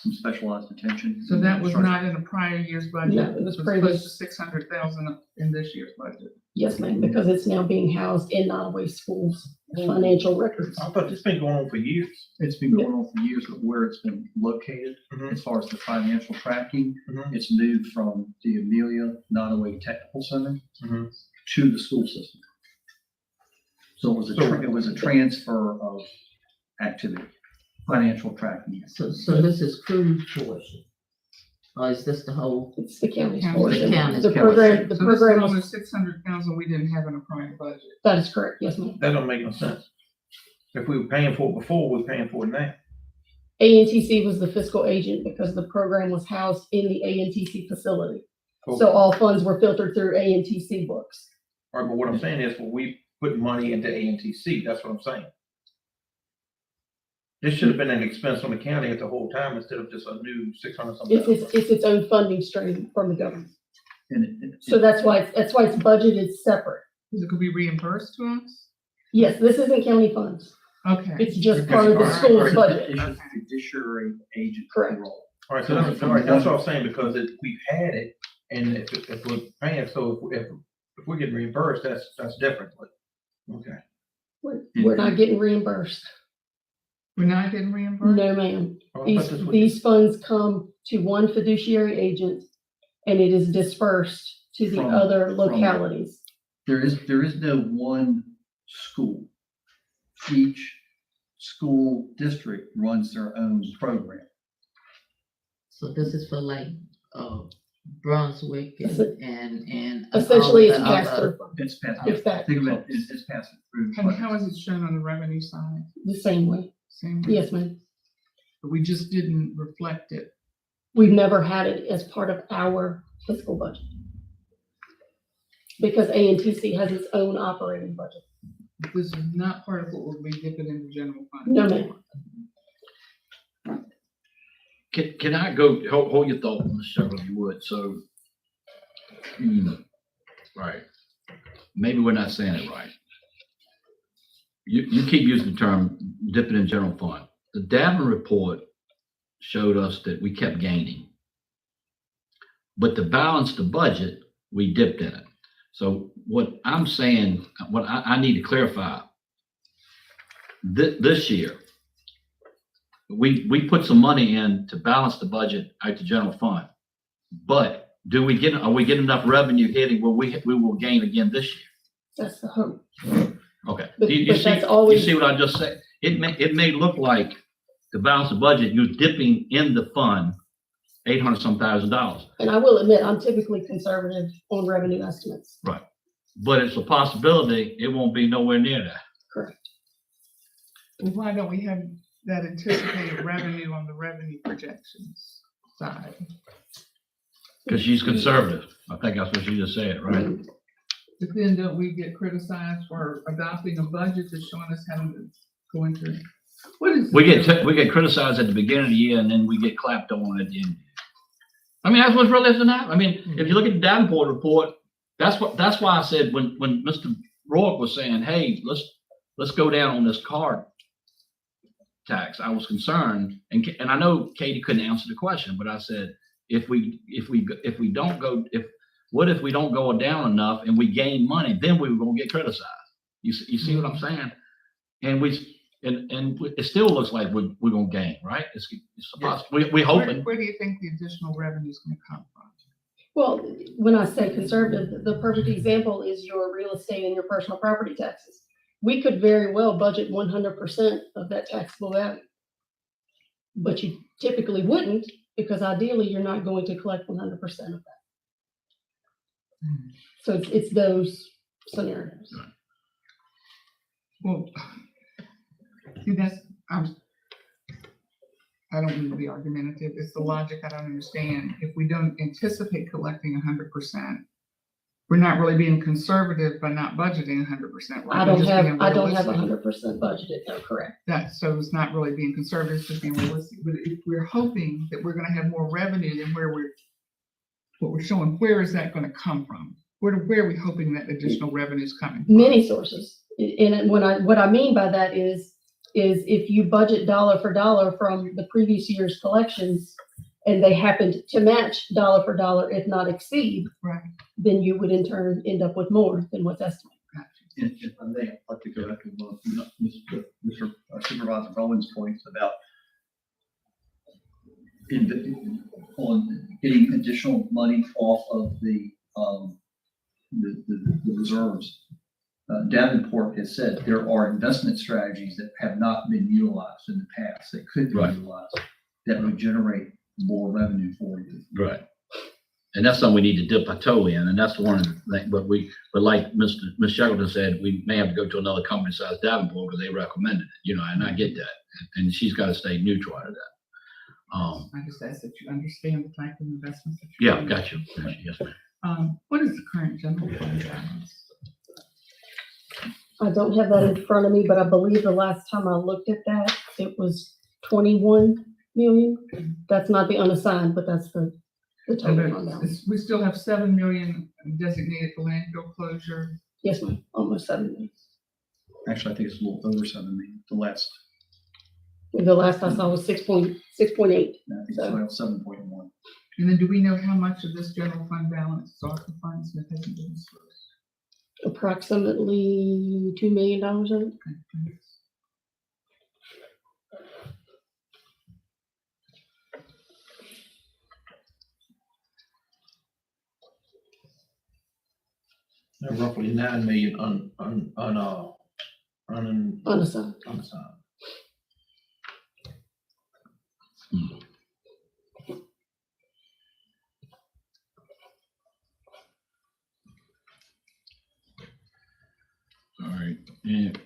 some specialized attention. So that was not in a prior year's budget? No, it was close previous. to 600,000 in this year's budget. Yes, ma'am, because it's now being housed in Nottoway Schools' financial records. I thought this been going on for years. It's been going on for years, but where it's been located, Mhm. as far as the financial tracking, Mhm. it's moved from the Amelia Nottoway Technical Center Mhm. to the school system. So it was a transfer of activity, financial tracking. So this is cruise portion. Or is this the whole? It's the county's County. portion. The county's The portion. program, the So this is program, almost 600,000 we didn't have in a prior budget. that is correct, yes, ma'am. That don't make no sense. If we were paying for it before, we're paying for it now. ANTC was the fiscal agent because the program was housed in the ANTC facility. So all funds were filtered through ANTC books. All right, but what I'm saying is, when we put money into ANTC, that's what I'm saying. This should have been an expense on the county the whole time instead of just a new 600 something. It's its own funding stream from the government. And So that's why it's budgeted separate. Is it could be reimbursed to us? Yes, this isn't county funds. Okay. It's just part of the Okay. school's budget. It's a fiduciary agent Correct. role. All right, so that's what I'm saying, because we've had it, and if we're paying, so if we're getting reimbursed, that's different, but, okay. We're not getting reimbursed. We're not getting reimbursed? No, ma'am. Oh, I These, thought this was- these funds come to one fiduciary agent and it is dispersed to the From- other from- localities. There is no one school. Each school district runs their own program. So this is for like, Brunswick Essen- and. Essentially, it's all the passed other- through. It's passed, It's that, think of it, it's passing through. And how is it shown on the revenue side? the same way. Same way? Yes, ma'am. But we just didn't reflect it. We've never had it as part of our fiscal budget. Because ANTC has its own operating budget. This is not part of what we'll be dipping in the general fund. No, ma'am. Can I go, hold your thought, Ms. Shepherd, if you would, so. Right, maybe we're not saying it right. You keep using the term dipping in general fund. The Davin report showed us that we kept gaining. But to balance the budget, we dipped in it. So what I'm saying, what I need to clarify, this year, we put some money in to balance the budget out the general fund. But are we getting enough revenue hitting where we will gain again this year? That's the hope. Okay. But- You but see, that's always- you see what I just said? It may look like to balance the budget, you're dipping in the fund $800-some thousand. And I will admit, I'm typically conservative on revenue estimates. But it's a possibility it won't be nowhere near that. Correct. Well, why don't we have that anticipated revenue on the revenue projections side? Because she's conservative. I think that's what she just said, right? But then don't we get criticized for adopting a budget that's showing us having to go into? What is? We get criticized at the beginning of the year and then we get clapped on at the end. I mean, that's what's really isn't that. I mean, if you look at the Davenport report, that's why I said when Mr. Rourke was saying, hey, let's go down on this card tax, I was concerned, and I know Katie couldn't answer the question, but I said, what if we don't go down enough and we gain money, then we were gonna get criticized. You see what I'm saying? And it still looks like we're gonna gain, right? It's we hoping. Where do you think the additional revenue is gonna come from? Well, when I say conservative, the perfect example is your real estate and your personal property taxes. We could very well budget 100% of that taxable value. But you typically wouldn't, because ideally you're not going to collect 100% of that. So it's those scenarios. Well, see, I don't mean to be argumentative. It's the logic I don't understand. If we don't anticipate collecting 100%, we're not really being conservative by not budgeting 100%. I don't have 100% budgeted, no, correct. So it's not really being conservative, it's just being realistic. But if we're hoping that we're gonna have more revenue than what we're showing, where is that gonna come from? Where are we hoping that additional revenue is coming from? Many sources. And what I mean by that is if you budget dollar for dollar from the previous year's collections and they happened to match dollar for dollar, if not exceed, Right. then you would in turn end up with more than what's estimated. And if I may, I'd like to go back to Mr. Supervisor Bowen's points about on getting additional money off of the reserves. Davenport has said there are investment strategies that have not been utilized in the past that could be Right. utilized that would generate more revenue for you. Right. And that's something we need to dip our toe in, and that's one of the things, but like Ms. Shackleton said, we may have to go to another company besides Davenport because they recommended it, and I get that. And she's got to stay neutral to that. I just ask that you understand the type of investments that you're Yeah, doing. got you. Yes, ma'am. What is the current general fund balance? I don't have that in front of me, but I believe the last time I looked at that, it was 21 million. That's not the unassigned, but that's the total fund balance. We still have 7 million designated for landfill closure. Yes, ma'am, almost 7 million. Actually, I think it's a little over 7 million, the last, The last I saw was 6.8. I think it's around 7.1. And then do we know how much of this general fund balance is ARPA funds that hasn't been dispersed? Approximately $2 million of it. Okay, thanks. Roughly 9 million Unassigned. unassigned. All right. And,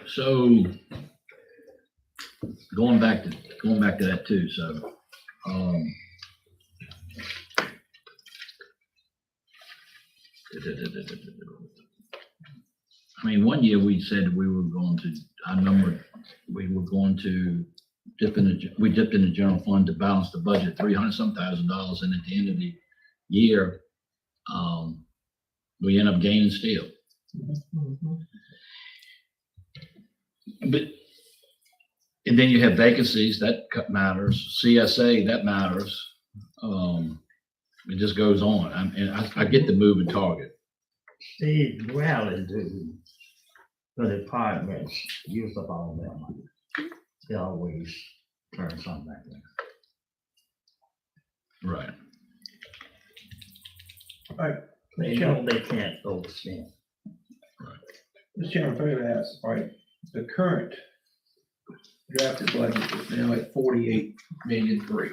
so going back to that too. So, I mean, one year we said we were going to, I remember we were going to dipped in the general fund to balance the budget, $300-some thousand, and at the end of the year, we end up gaining still. But And then you have vacancies, that matters, CSA, that matters. It just goes on. And I get the moving target. Steve rarely do the departments use up all their money. They always turn something back in. Right. They know they can't overspend. Mr. Chairman, if I could ask, all right, the current drafted budget is now at 48,000,003.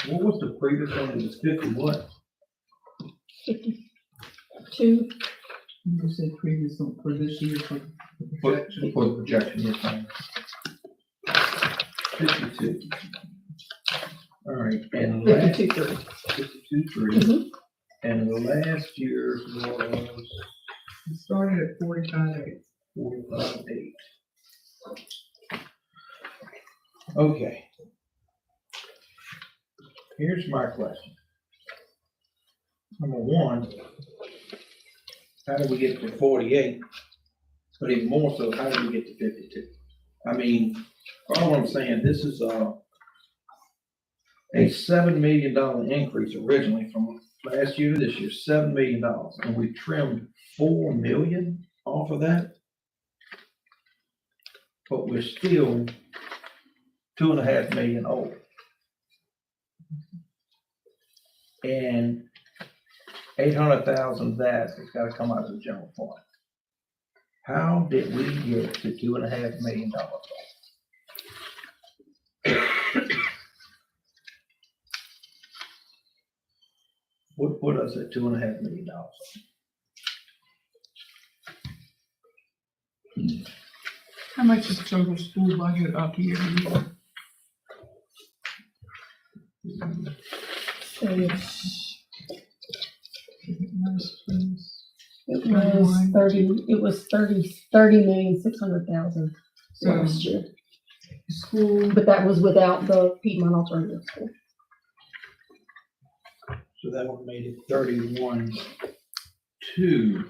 What was the previous one? It was 50 what? 52, You said previous one for this year for the projection. For the projection, yes, ma'am. 52. All right, and last, 52, 52.3, Mhm. and last year's was It started at 45.8. 45.8. Okay. Here's my question. Number one, how did we get to 48? But even more so, how did we get to 52? I mean, all I'm saying, this is a $7 million increase originally from last year to this year, $7 million, and we trimmed 4 million off of that. But we're still 2.5 million over. And 800,000 of that has got to come out of the general fund. How did we get to $2.5 million? What put us at $2.5 million? How much is total school budget up year to year? so it was 30,600,000 So last year, school, but that was without the Piedmont Alternative School. So that would have made it 31.2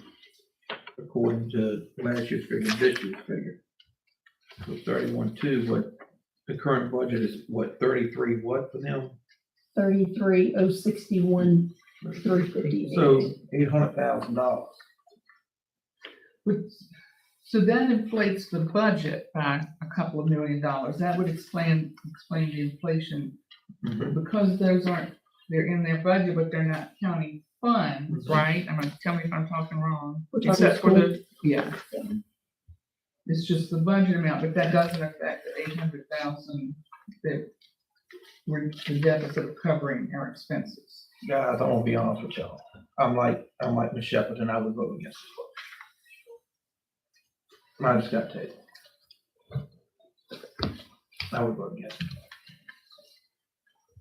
according to last year's figure, this year's figure. So 31.2, what the current budget is, what, 33 what for them? 33,061, 350. So $800,000. so that inflates the budget by a couple of $1 million. That would explain the inflation, because those aren't, they're in their budget, but they're not county funds, right? Tell me if I'm talking wrong. We're talking Except for school. the, yeah. It's just the budget amount, but that doesn't affect the 800,000 that we're the deficit of covering our expenses. Guys, I'm gonna be honest with y'all. I'm like Ms. Shepherd, and I would vote against this vote. I just gotta tell you. I would vote against it.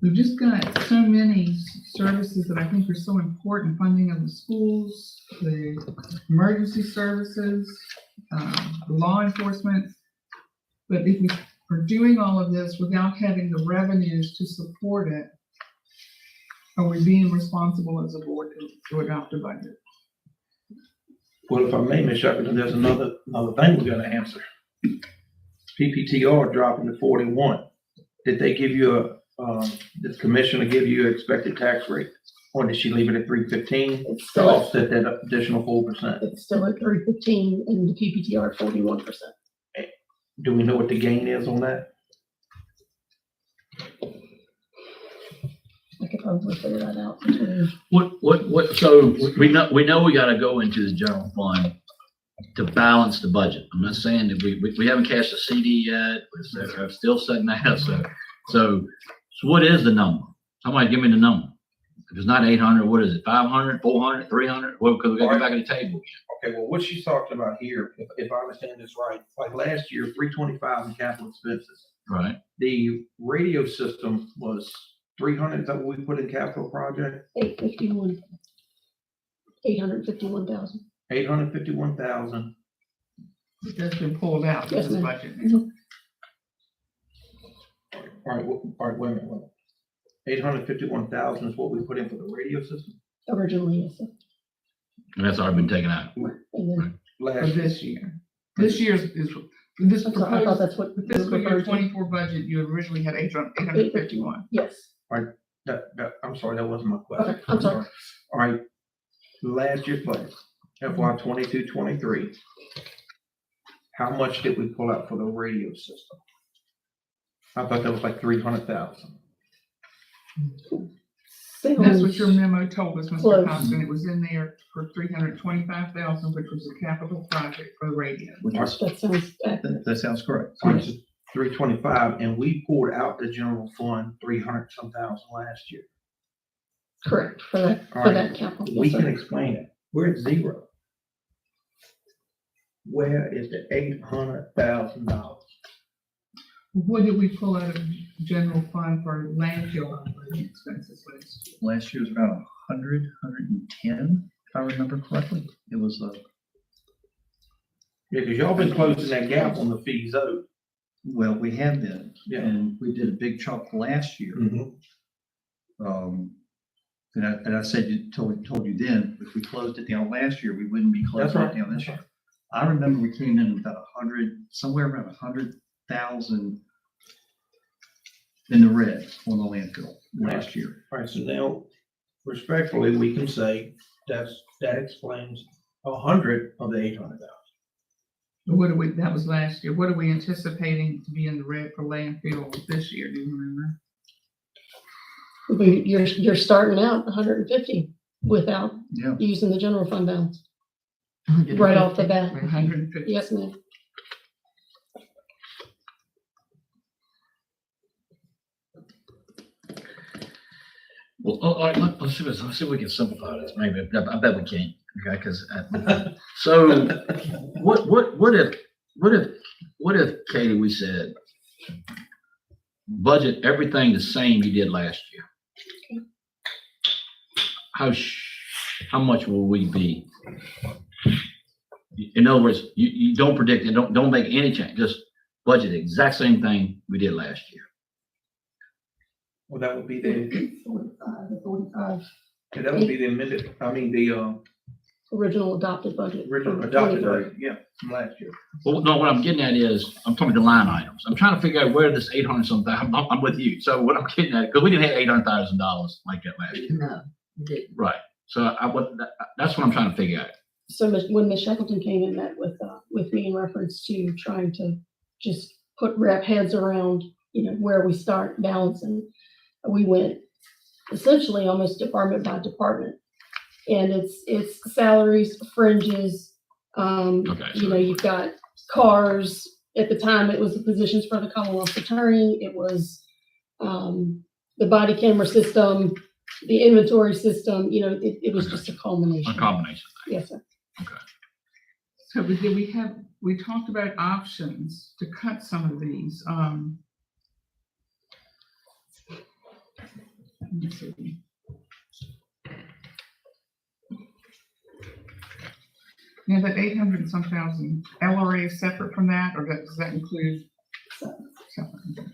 We've just got so many services that I think are so important, funding of the schools, the emergency services, law enforcement. But if we are doing all of this without having the revenues to support it, are we being responsible as a board to adopt a budget? Well, if I may, Ms. Shepherd, there's another thing we gotta answer. PPTR dropping to 41. Did they give you did the commissioner give you an expected tax rate? Or did she leave it at 315 It's to still, offset that additional 4%? it's still at 315 and the PPTR 41%. Do we know what the gain is on that? I could probably figure that out. So we know we gotta go into the general fund to balance the budget. I'm not saying that we haven't cashed a CD yet, we're still setting that, so what is the number? Somebody give me the number. If it's not 800, what is it, 500, 400, 300? Well, because we gotta go back to the table. Okay, well, what she's talking about here, if I understand this right, like last year, 325 in capital expenses. Right. The radio system was 300, is that what we put in capital project? 851,000. 851,000. That's been pulled out of Yes, this ma'am. budget. All right, wait a minute. 851,000 is what we put in for the radio system Originally, yes, sir. And that's already been taken out. And then For last year. this year. This year's is This I'm sorry, I thought proposed, that's what. the you were fiscal year referring to. 24 budget, you originally had 851. Yes, I'm sorry, that wasn't my question. okay, I'm sorry. All right, last year's budget, FY 22-23. How much did we pull out for the radio system? I thought that was like 300,000. That's what your memo told us, Mr. Close. Constant. It was in there for 325,000, which was a capital project for the radio. Which is, That sounds accurate. that sounds correct. So it's 325, and we poured out the general fund 300-some thousand last year. Correct, for that, All for right. that capital. We Yes, can sir. explain it. We're at zero. Where is the $800,000? What did we pull out of general fund for landfill operating expenses last year? Last year was about 110, if I remember correctly. It was, Yeah, because y'all been closing that gap on the fees owed. well, we have been, Yeah. and we did a big chunk last year. And I said, told you then, if we closed it down last year, we wouldn't be That's closing right. it down this year. I remember we came in about 100, somewhere around 100,000 in the red on the landfill last year. All right, so now respectfully, we can say that explains 100 of the 800,000. What do we, that was last year. What are we anticipating to be in the red for landfill this year? Do you remember? You're starting out 150 without Yeah. using the general fund balance, right off the bat. 150. Yes, ma'am. Well, all right, let's see if we can simplify this. Maybe, I bet we can, okay, because, so what if, Katie, we said, budget everything the same you did last year? How much will we be? In other words, you don't predict it, don't make any change, just budget the exact same thing we did last year. Well, that would be the, 45. that would be the amended, the Original adopted budget. original from adopted 23. version, yeah, from last year. Well, no, what I'm getting at is, I'm talking the line items. I'm trying to figure out where this 800 something, I'm with you. So what I'm getting at, because we didn't have $800,000 like that last year. No, you didn't. Right. So that's what I'm trying to figure out. So when Ms. Shackleton came and met with me in reference to trying to just wrap heads around, where we start balancing, we went essentially almost department by department. And it's salaries, fringes, Okay, so- you've got cars. At the time, it was the positions for the Commonwealth Attorney. It was the body camera system, the inventory system, it was just a culmination. A combination. Yes, sir. So we talked about options to cut some of these. Let me see. Yeah, that 800 and some thousand, LRA is separate from that, or does that include? Separate.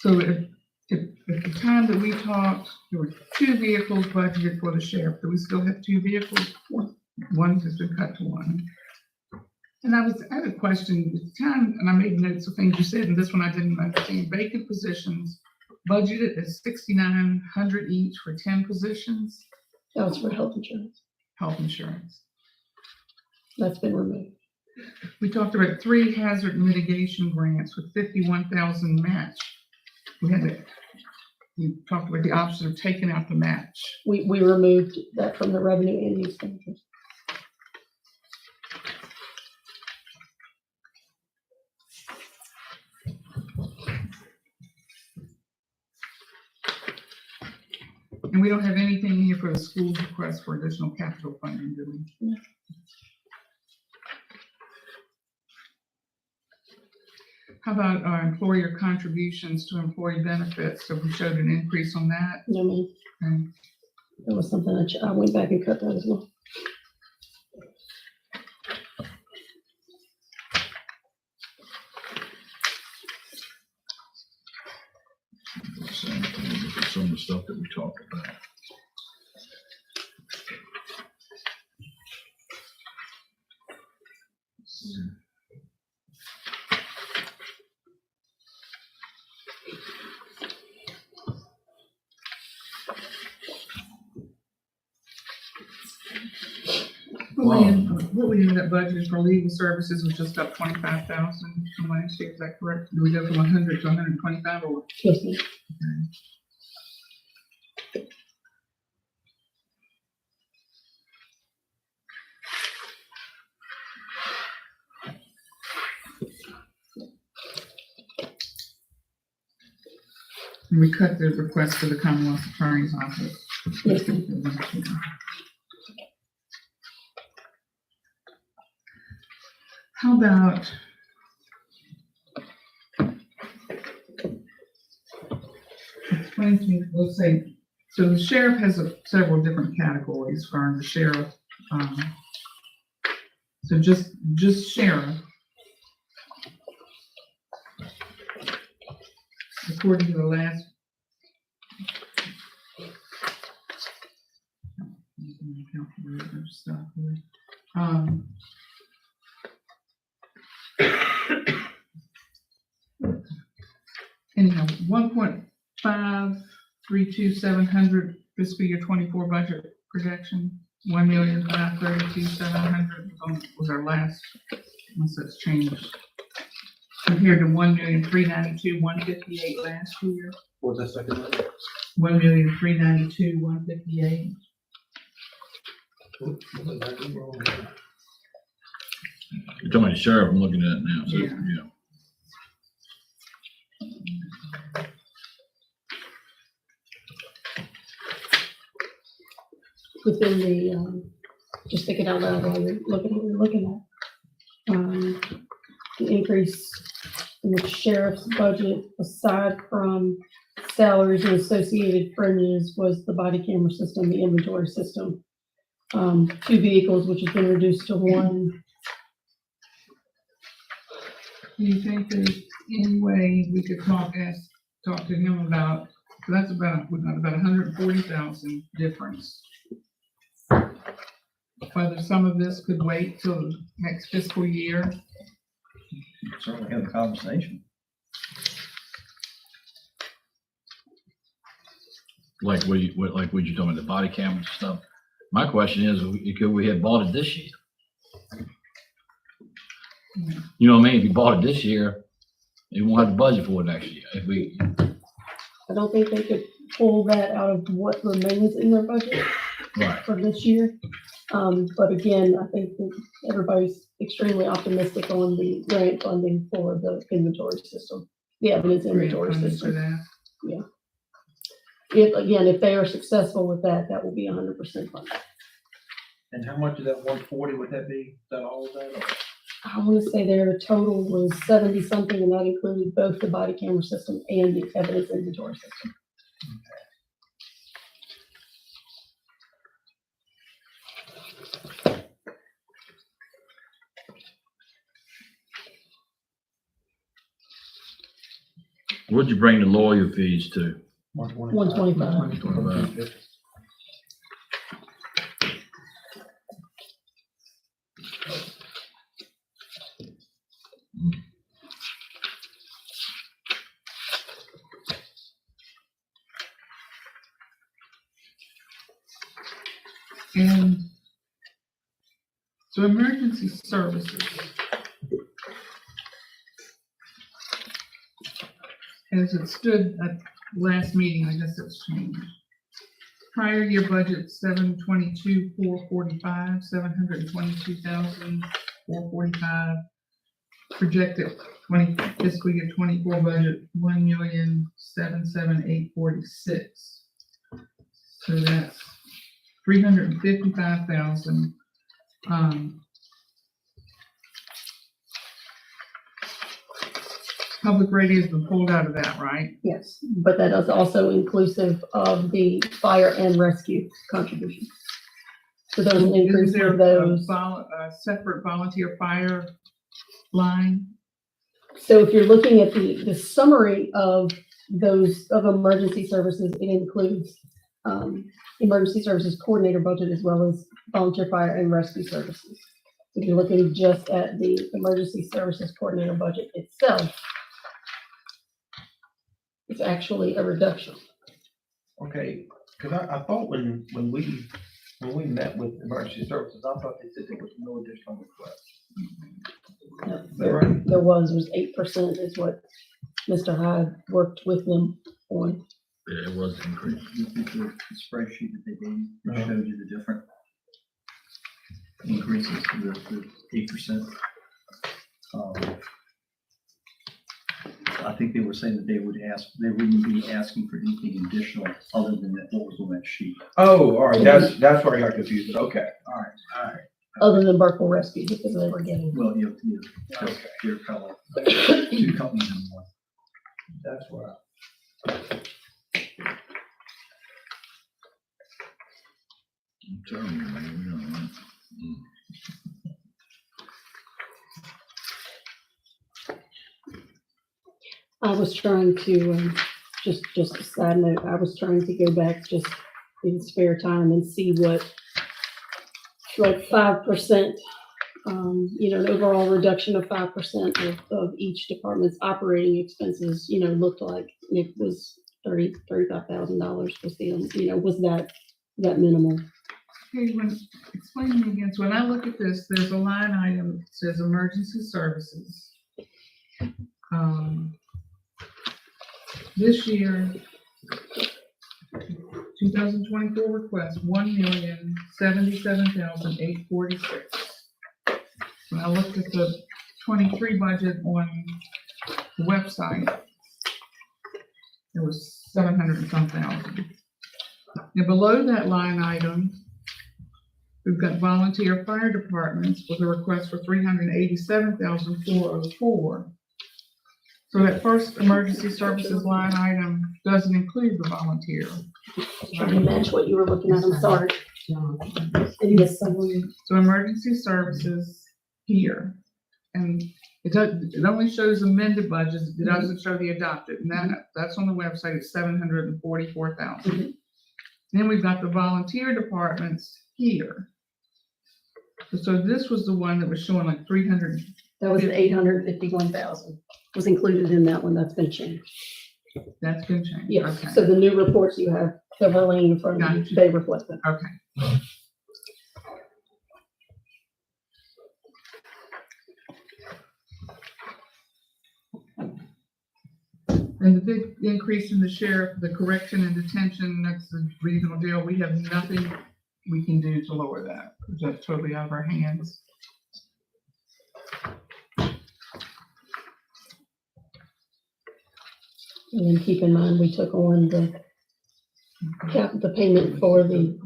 So at the time that we talked, there were 2 vehicles budgeted for the sheriff. Do we still have 2 vehicles? One has been cut to 1. And I had a question at the time, and I made notes of things you said, and this one I didn't understand. Vacant positions budgeted at 6,900 each for 10 positions, That was for health insurance. health insurance. That's been removed. We talked about 3 hazard mitigation grants with 51,000 match. We talked about the option of taking out the match. We removed that from the revenue and the expenditures. And we don't have anything here for the school's request for additional capital funding, do we? No. How about our employer contributions to employee benefits? So we showed an increase on that. No, ma'am. Okay. That was something I went back and cut that as well. Same thing, look at some of the stuff that we talked about. what we ended up budgeting for legal services was just up 25,000 from last year, is that correct? Do we go from 100 to 125 or? Yes, ma'am. And we cut the request for the Commonwealth Attorney's Office. Yes, ma'am. How about explain to me, let's say, so the sheriff has several different categories for the sheriff. So just sheriff. According to the last. Stuff here. Anyhow, 1.532700 fiscal year 24 budget projection, 1,532,700 was our last, unless that's changed. Compared to 1,392,158 last year, What's that second one? 1,392,158. You're talking about the sheriff, I'm looking at it now, so, Yeah. yeah. Within the, just thinking out loud while you're looking at, the increase in the sheriff's budget, aside from salaries and associated fringes, was the body camera system, the inventory system. 2 vehicles, which has been reduced to 1. Do you think there's any way we could talk to him about, so that's we've got about 140,000 difference. Whether some of this could wait till next fiscal year. Certainly have a conversation. Like what you talking about, the body cameras and stuff? My question is, could we have bought it this year? You know what I mean? If you bought it this year, you won't have the budget for it next year. If we, I don't think they could pull that out of what remains in their budget right, for this year. But again, I think that everybody's extremely optimistic on the grant funding for the inventory system, the evidence inventory For system. that. If they are successful with that, that will be 100% funded. And how much of that 140 would that be? Is that all of that? I want to say their total was 70 something, and that included both the body camera system and the evidence inventory system. what'd you bring the lawyer fees to? 125. 25. And so emergency services. As it stood at last meeting, I guess it's changed. Prior year budget, 722,445, 722,445. Projected fiscal year 24 budget, 1,778,46. So that's 355,000. Public radio has been pulled out of that, right? Yes, but that is also inclusive of the fire and rescue contribution. So there's an increase Is there of those. a separate volunteer fire line? So if you're looking at the summary of those, of emergency services, it includes emergency services coordinator budget as well as volunteer fire and rescue services. If you're looking just at the emergency services coordinator budget itself, it's actually a reduction. Okay, because I thought when we when we met with emergency services, I thought they said there was no additional request. There was 8% is what Mr. Hyde worked with them on. Yeah, it was increased. The spreadsheet that they gave, it showed you the different increases, the 8%. I think they were saying that they wouldn't be asking for anything additional other than that what was on that sheet. Oh, all right, that's where I got confused. Okay, all right. Other than Burkeville Rescue, because they were getting. Well, you Okay. they're kind of like 2 companies in one. That's where I'm telling you, man, you know, man. I was trying to, just a side note, I was trying to go back just in spare time and see what, like 5%, an overall reduction of 5% of each department's operating expenses, looked like. It was $35,000 was was that minimal. Okay, explain to me again, so when I look at this, there's a line item that says emergency services. This year, 2024 request, $1,077,846. When I looked at the 23 budget on the website, it was 700 and some thousand. Now below that line item, we've got volunteer fire departments with a request for $387,404. So that first emergency services line item doesn't include the volunteer. Trying to match what you were looking at, I'm sorry. Yes, So emergency services here, and it only shows amended budgets, it doesn't show the adopted, and that's on the website, it's 744,000. Then we've got the volunteer departments here. So this was the one that was showing like 300. that was the 851,000 was included in that one. That's been changed. That's been changed. Yes, Okay. so the new reports you have, that are laying in front of you, Gotcha. they reflect that. Okay. And the big increase in the sheriff, the correction and detention, that's the regional jail, we have nothing we can do to lower that. That's totally out of our hands. And then keep in mind, we took on the payment for the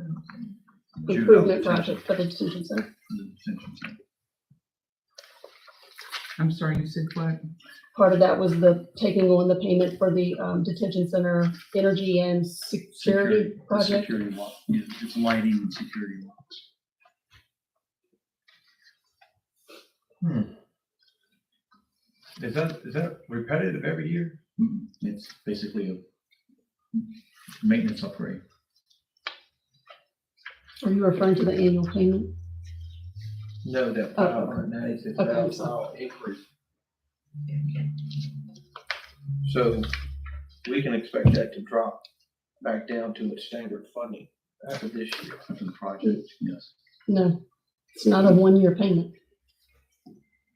improvement project for the detention center. I'm sorry, you said what? Part of that was the taking on the payment for the detention center energy and security project. Security lock, yeah, it's lighting and security locks. Is that repetitive every year? It's basically a maintenance upgrade. Are you referring to the annual payment? No, that Oh, $596,000 increase. So we can expect that to drop back down to its standard funding after this year. After the project, yes. No, it's not a one-year payment.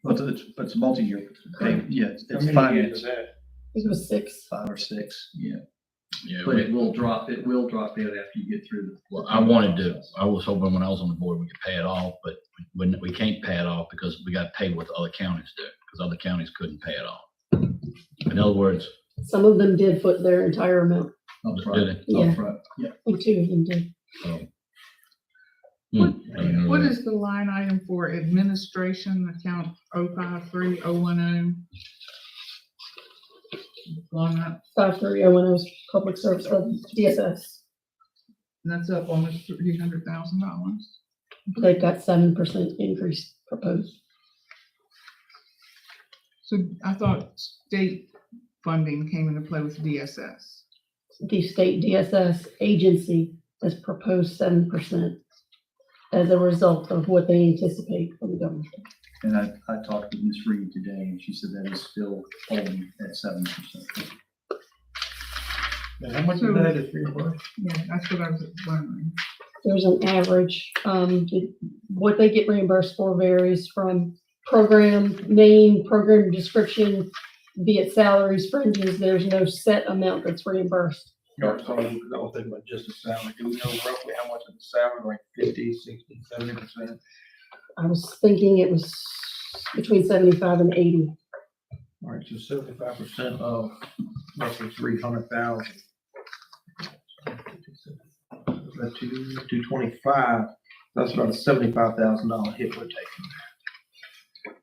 But it's a multi-year thing, yeah, it's How many years finance, is that? It was 6. 5 or 6, yeah. Yeah, But it will drop out after you get through the. well, I was hoping when I was on the board, we could pay it off, but we can't pay it off because we got to pay what the other counties do, because other counties couldn't pay it off. In other words, Some of them did foot their entire amount. Up did front, it? Yeah. up front, yeah. I think 2 of them did. What is the line item for administration account 053010? Going up, 53010 is public service of DSS. and that's up almost $300,000. They've got 7% increase proposed. So I thought state funding came into play with DSS. The state DSS agency has proposed 7% as a result of what they anticipate from the government. And I talked with Ms. Reed today, and she said that is still holding at 7%. And how much of that is reimbursed? Yeah, that's what I was wondering. there's an average. What they get reimbursed for varies from program name, program description, be it salaries, fringes. There's no set amount that's reimbursed. Or so, because I was thinking about just the salary. Do we know roughly how much of the salary, like 50, 60, 70%? I was thinking it was between 75 and 80. All right, so 75% of roughly 300,000. That's 225. That's about a $75,000 hit we're taking.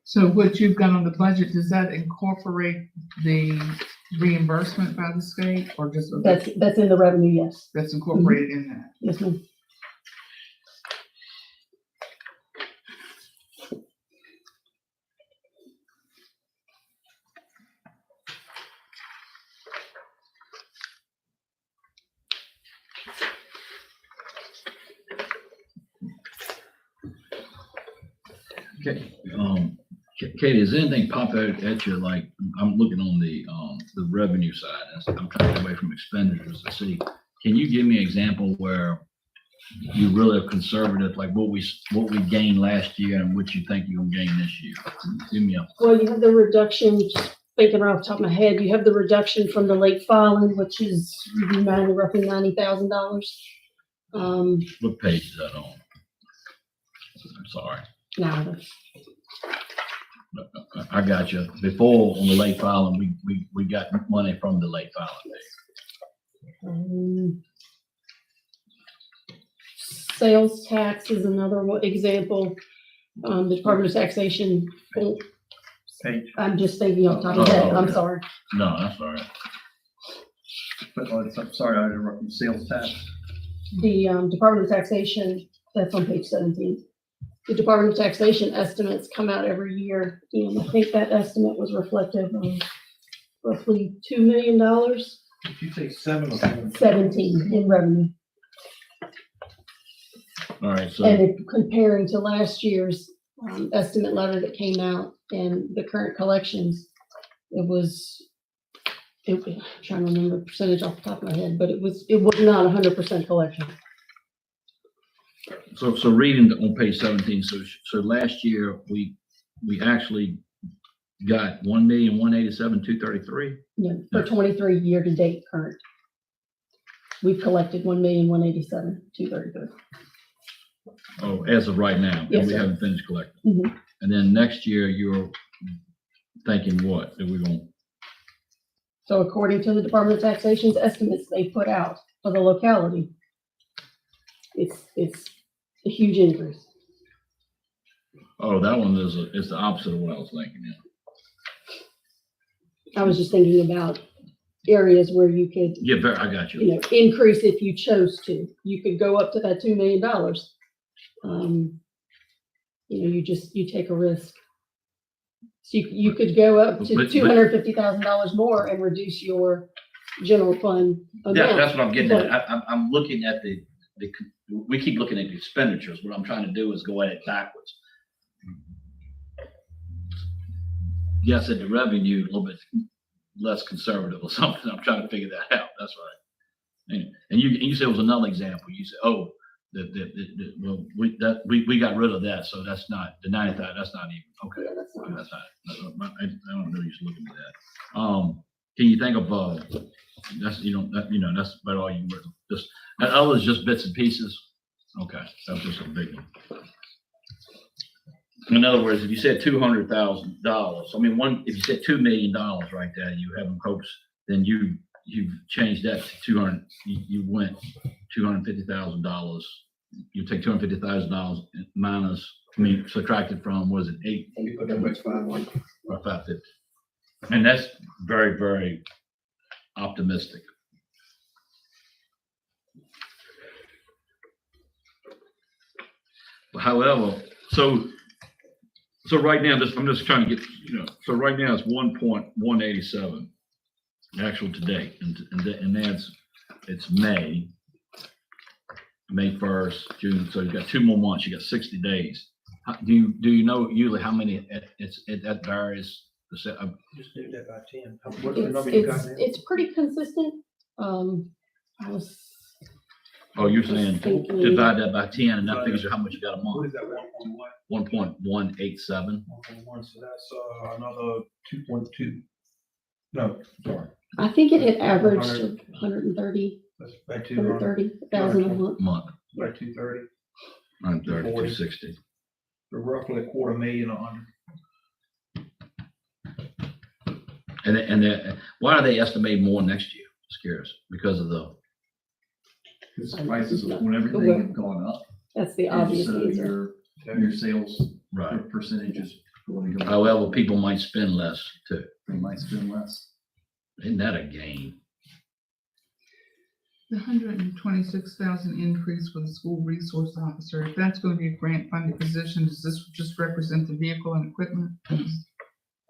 So what you've got on the budget, does that incorporate the reimbursement by the state or just? That's in the revenue, yes. That's incorporated in that? Yes, ma'am. Okay, Katie, does anything pop out at you, like, I'm looking on the revenue side, and I'm trying to get away from expenditures to see, can you give me an example where you really are conservative, like what we gained last year and what you think you're gonna gain this year? Give me a, Well, you have the reduction, just thinking right off the top of my head, you have the reduction from the late filing, which is roughly $90,000. what page is that on? I'm sorry. Now, that's I got you. Before, on the late filing, we got money from the late filing. Sales tax is another example. The Department of Taxation, Page, I'm just thinking off the top of my head, I'm okay. sorry. No, that's all right. but, I'm sorry, I interrupted, sales tax. The Department of Taxation, that's on page 17. The Department of Taxation estimates come out every year, and I think that estimate was reflective of roughly $2 million, Did you say 7 or 7? 17 in revenue. All right, so, And comparing to last year's estimate letter that came out and the current collections, I'm trying to remember the percentage off the top of my head, but it was not 100% collection. so reading on page 17, so last year, we actually got 1,187,233. Yeah, for 23 year to date current. We've collected 1,187,233. Oh, as of right now, Yes, and we sir. haven't finished collecting. Mhm. And then next year, you're thinking what? That we're going, So according to the Department of Taxation's estimates they put out for the locality, it's a huge increase. oh, that one is the opposite of what I was thinking, yeah. I was just thinking about areas where you could, Yeah, I got you. increase if you chose to. You could go up to that $2 million. You take a risk. So you could go up to But- $250,000 more and reduce your general fund Yeah, amount. that's what I'm getting at. I'm looking at we keep looking at the expenditures. What I'm trying to do is go at it backwards. Yes, at the revenue, a little bit less conservative or something. I'm trying to figure that out. That's right. And you said it was another example. You said, oh, we got rid of that, so that's not the 90,000. That's not even okay. Yeah, that's not- That's not. I don't know. You should look into that. Can you think of that's that's about all you were just. And others just bits and pieces. Okay, that was just a big one. In other words, if you said $200,000, I mean, if you said $2 million right there, you having hopes, then you've changed that to 200. You went $250,000. You take $250,000 minus, subtracted from, was it 8 We put that back 500. or 550? And that's very, very optimistic. However, so right now, I'm just trying to get, so right now it's 1.187 actual to date, and it's May 1st, June, so you got 2 more months, you got 60 days. Do you know usually how many that varies? Just do that by 10. What's the number you got now? It's pretty consistent. Oh, you're saying Thinking- divide that by 10 and that figures you how much you got a What month. is that, 1.1? 1.187. 1.1, so that's, another 2.2. No, sorry, I think it had averaged 130, that's about 200, 130,000 a month. Month, about 230, 130, 40. 260. so roughly a quarter million on. And why are they estimating more next year? Just curious, because of the, Because prices of when everything have gone up. That's the obvious So answer. your sales right. percentage is going to go. However, people might spend less too. They might spend less. Isn't that a gain? The 126,000 increase for the school resource officer, if that's gonna be a grant funded position, does this just represent the vehicle and equipment?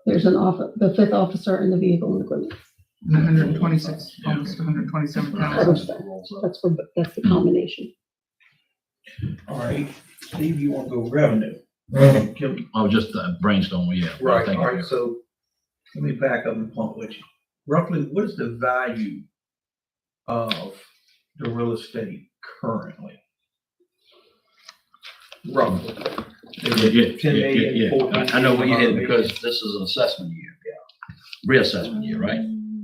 There's the fifth officer and the vehicle and equipment. And 126, Yeah. almost 127,000. Covers that. That's the combination. All right, Steve, you want to go revenue? Can- Oh, just brainstorming, yeah. Right, Thank all you. right, so let me back up and pump with you. Roughly, what is the value of the real estate currently? Roughly. Is Yeah, it 10 million, yeah. 14 I know where you're headed million? because this is an assessment year. Reassessment year, right?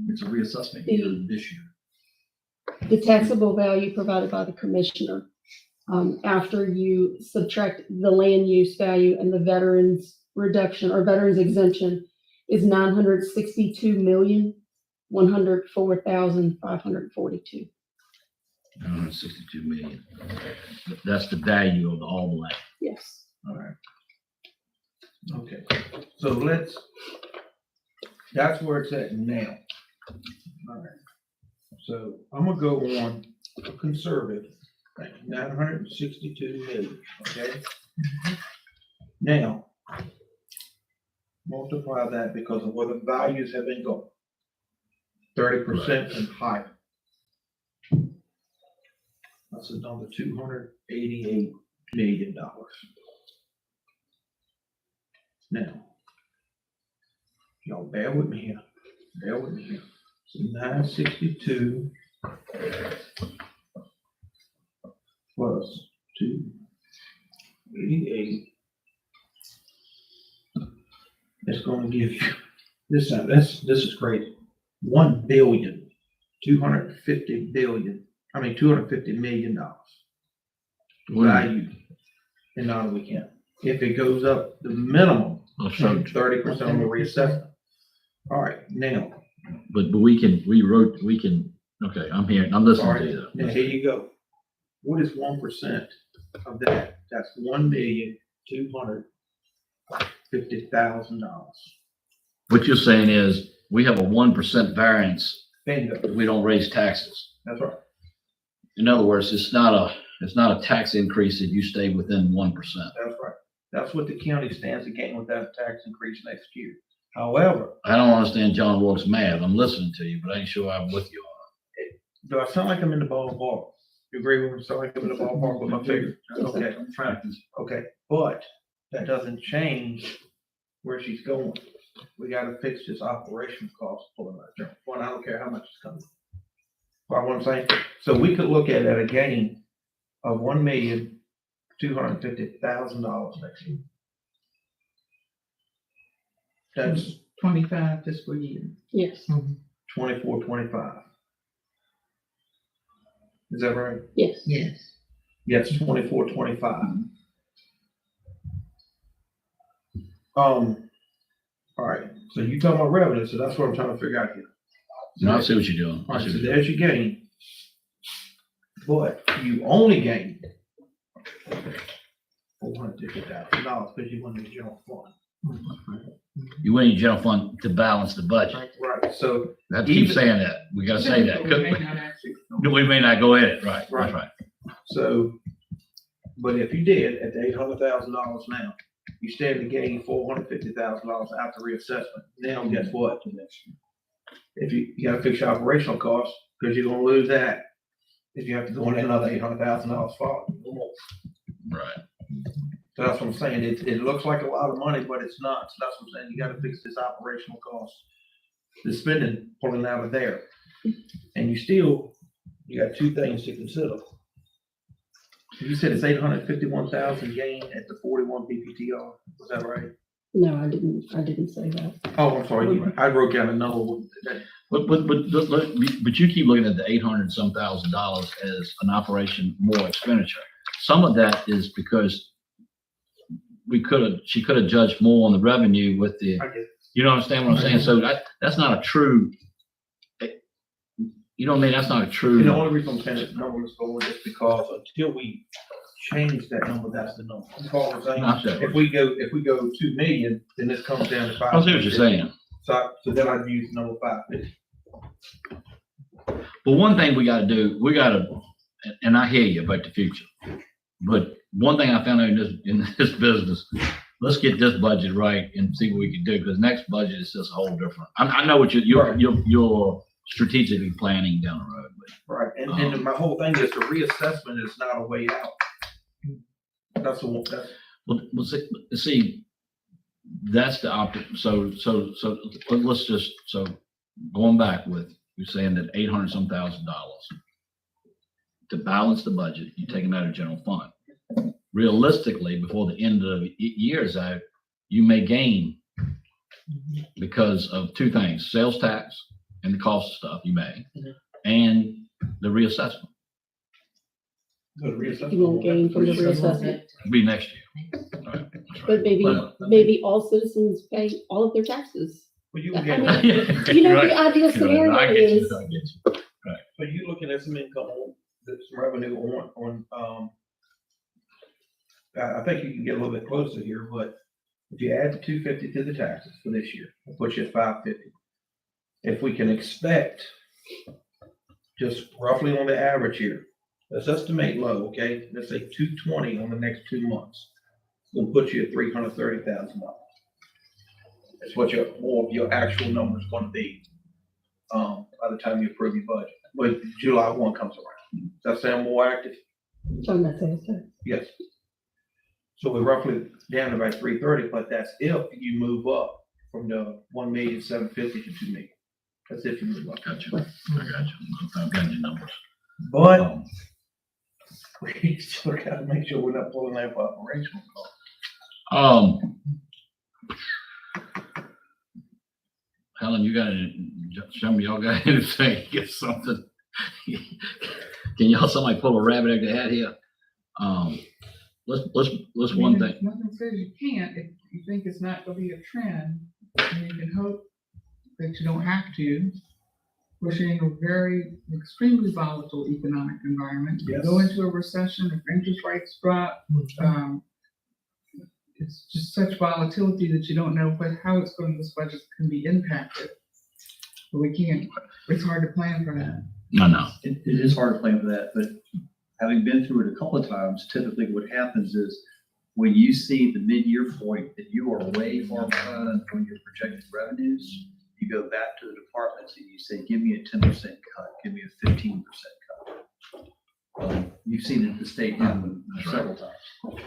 It's a reassessment year this year. The taxable value provided by the commissioner, after you subtract the land use value and the veterans reduction or veterans exemption, is 962,104,542. 162 million. That's the value of all the land. Yes. All right. Okay, so that's where it's at now. All right. So I'm gonna go on a conservative, 962 million, okay? Now, multiply that because of where the values have been going. 30% and higher. That's another $288 million. Now, y'all bear with me here, So 962 plus 288. It's gonna give you, this is crazy. 250 million dollars. Value in Nottoway County. If it goes up, the minimum, Oh, so, 30% on the reassessment. All right, now, but we can, okay, I'm hearing, I'm listening to sorry, you. now here you go. What is 1% of that? That's $1,250,000. What you're saying is, we have a 1% variance Bingo, if we don't raise taxes. that's right. In other words, it's not a tax increase if you stay within 1%. That's right. That's what the county stands to gain with that tax increase next year. However, I don't understand John Wilkes' math. I'm listening to you, but I ain't sure I'm with you do I sound like I'm in the ballpark? You agree with me? Sound like I'm in the ballpark with my figures? Okay, I'm tracking. okay, but that doesn't change where she's going. We gotta fix this operational cost for that general fund. I don't care how much it's coming. Follow what I'm saying? So we could look at a gain of $1,250,000 next year. That's 25 fiscal year. Yes. 24, 25. Is that right? Yes. Yes. Yes, 24, 25. All right, so you talking about revenue, so that's what I'm trying to figure out here. on. I see what you're doing. All I right, see so what you're there's your gain. But you only gained $450,000 because you went to the general fund. doing. You went in general fund to balance the budget. Right, so, We have to keep Even- saying that. We gotta say that. We may not actually- We may not go in it, right, that's Right. right. so, but if you did at the $800,000 now, you stand to gain $450,000 after reassessment. Now, guess what? If you gotta fix your operational costs, because you're gonna lose that. If you have to go in another $800,000 fall. Right. So that's what I'm saying. It looks like a lot of money, but it's not. So that's what I'm saying. You gotta fix this operational cost. The spending pulling out of there. And you got two things to consider. You said it's 851,000 gain at the 41 PPTR, was that right? No, I didn't say that. Oh, I'm sorry, I wrote down another one. But you keep looking at the $800-some-thousand as an operation more expenditure. Some of that is because she could have judged more on the revenue with the, I get it. you know, understand what I'm saying? So that's not a true, you know what I mean? That's not a true. And the only reason I'm saying that number is forward is because until we change that number, that's the number. You follow what I'm saying? If we go 2 million, then this comes down to 5. I see what you're saying. So then I'd use number 550. But one thing we gotta do, and I hear you about the future, but one thing I found out in this business, let's get this budget right and see what we can do, because next budget is just a whole different. I know what you're strategically planning down the road, but. Right, and my whole thing is the reassessment is not a way out. That's the one, Well, see, that's the so let's just, going back with, you're saying that $800-some-thousand to balance the budget, you're taking out of general fund. Realistically, before the end of the year is out, you may gain because of 2 things, sales tax and the cost of stuff, you may, and the reassessment. You won't gain from the reassessment. It'll be next year. All right, that's But right. maybe all citizens pay all of their taxes. well, you I get, mean, you know, Right. the ideal I scenario get you, is, I get you. so you looking at some income on, some revenue on, I think you can get a little bit closer here, but if you add the 250 to the taxes for this year, it puts you at 550. If we can expect just roughly on the average here, let's estimate low, okay? Let's say 220 on the next 2 months. We'll put you at $330,000. That's what more of your actual number is going to be by the time you approve your budget. But July 1 comes around. Does that sound more active? I'm not saying so. Yes. So we're roughly down to about 330, but that's if you move up from the 1,750,000 to 2 million. That's if you move up. Gotcha. I got you. I've got your numbers. But we still gotta make sure we're not pulling that for operational costs. Helen, you got any, show me y'all got anything, get something. Can somebody pull a rabbit out of the hat here? Let's one thing. Nothing says you can't, if you think it's not gonna be a trend, and you can hope that you don't have to. We're seeing a very extremely volatile economic environment. You go into a recession, if interest rates drop, it's just such volatility that you don't know how this budget can be impacted. But we can't, it's hard to plan for that. No. It is hard to plan for that, but having been through it a couple of times, typically what happens is when you see the mid-year point that you are way far behind on your projected revenues, you go back to the departments and you say, give me a 10% cut, give me a 15% cut. You've seen it at the state happen several times.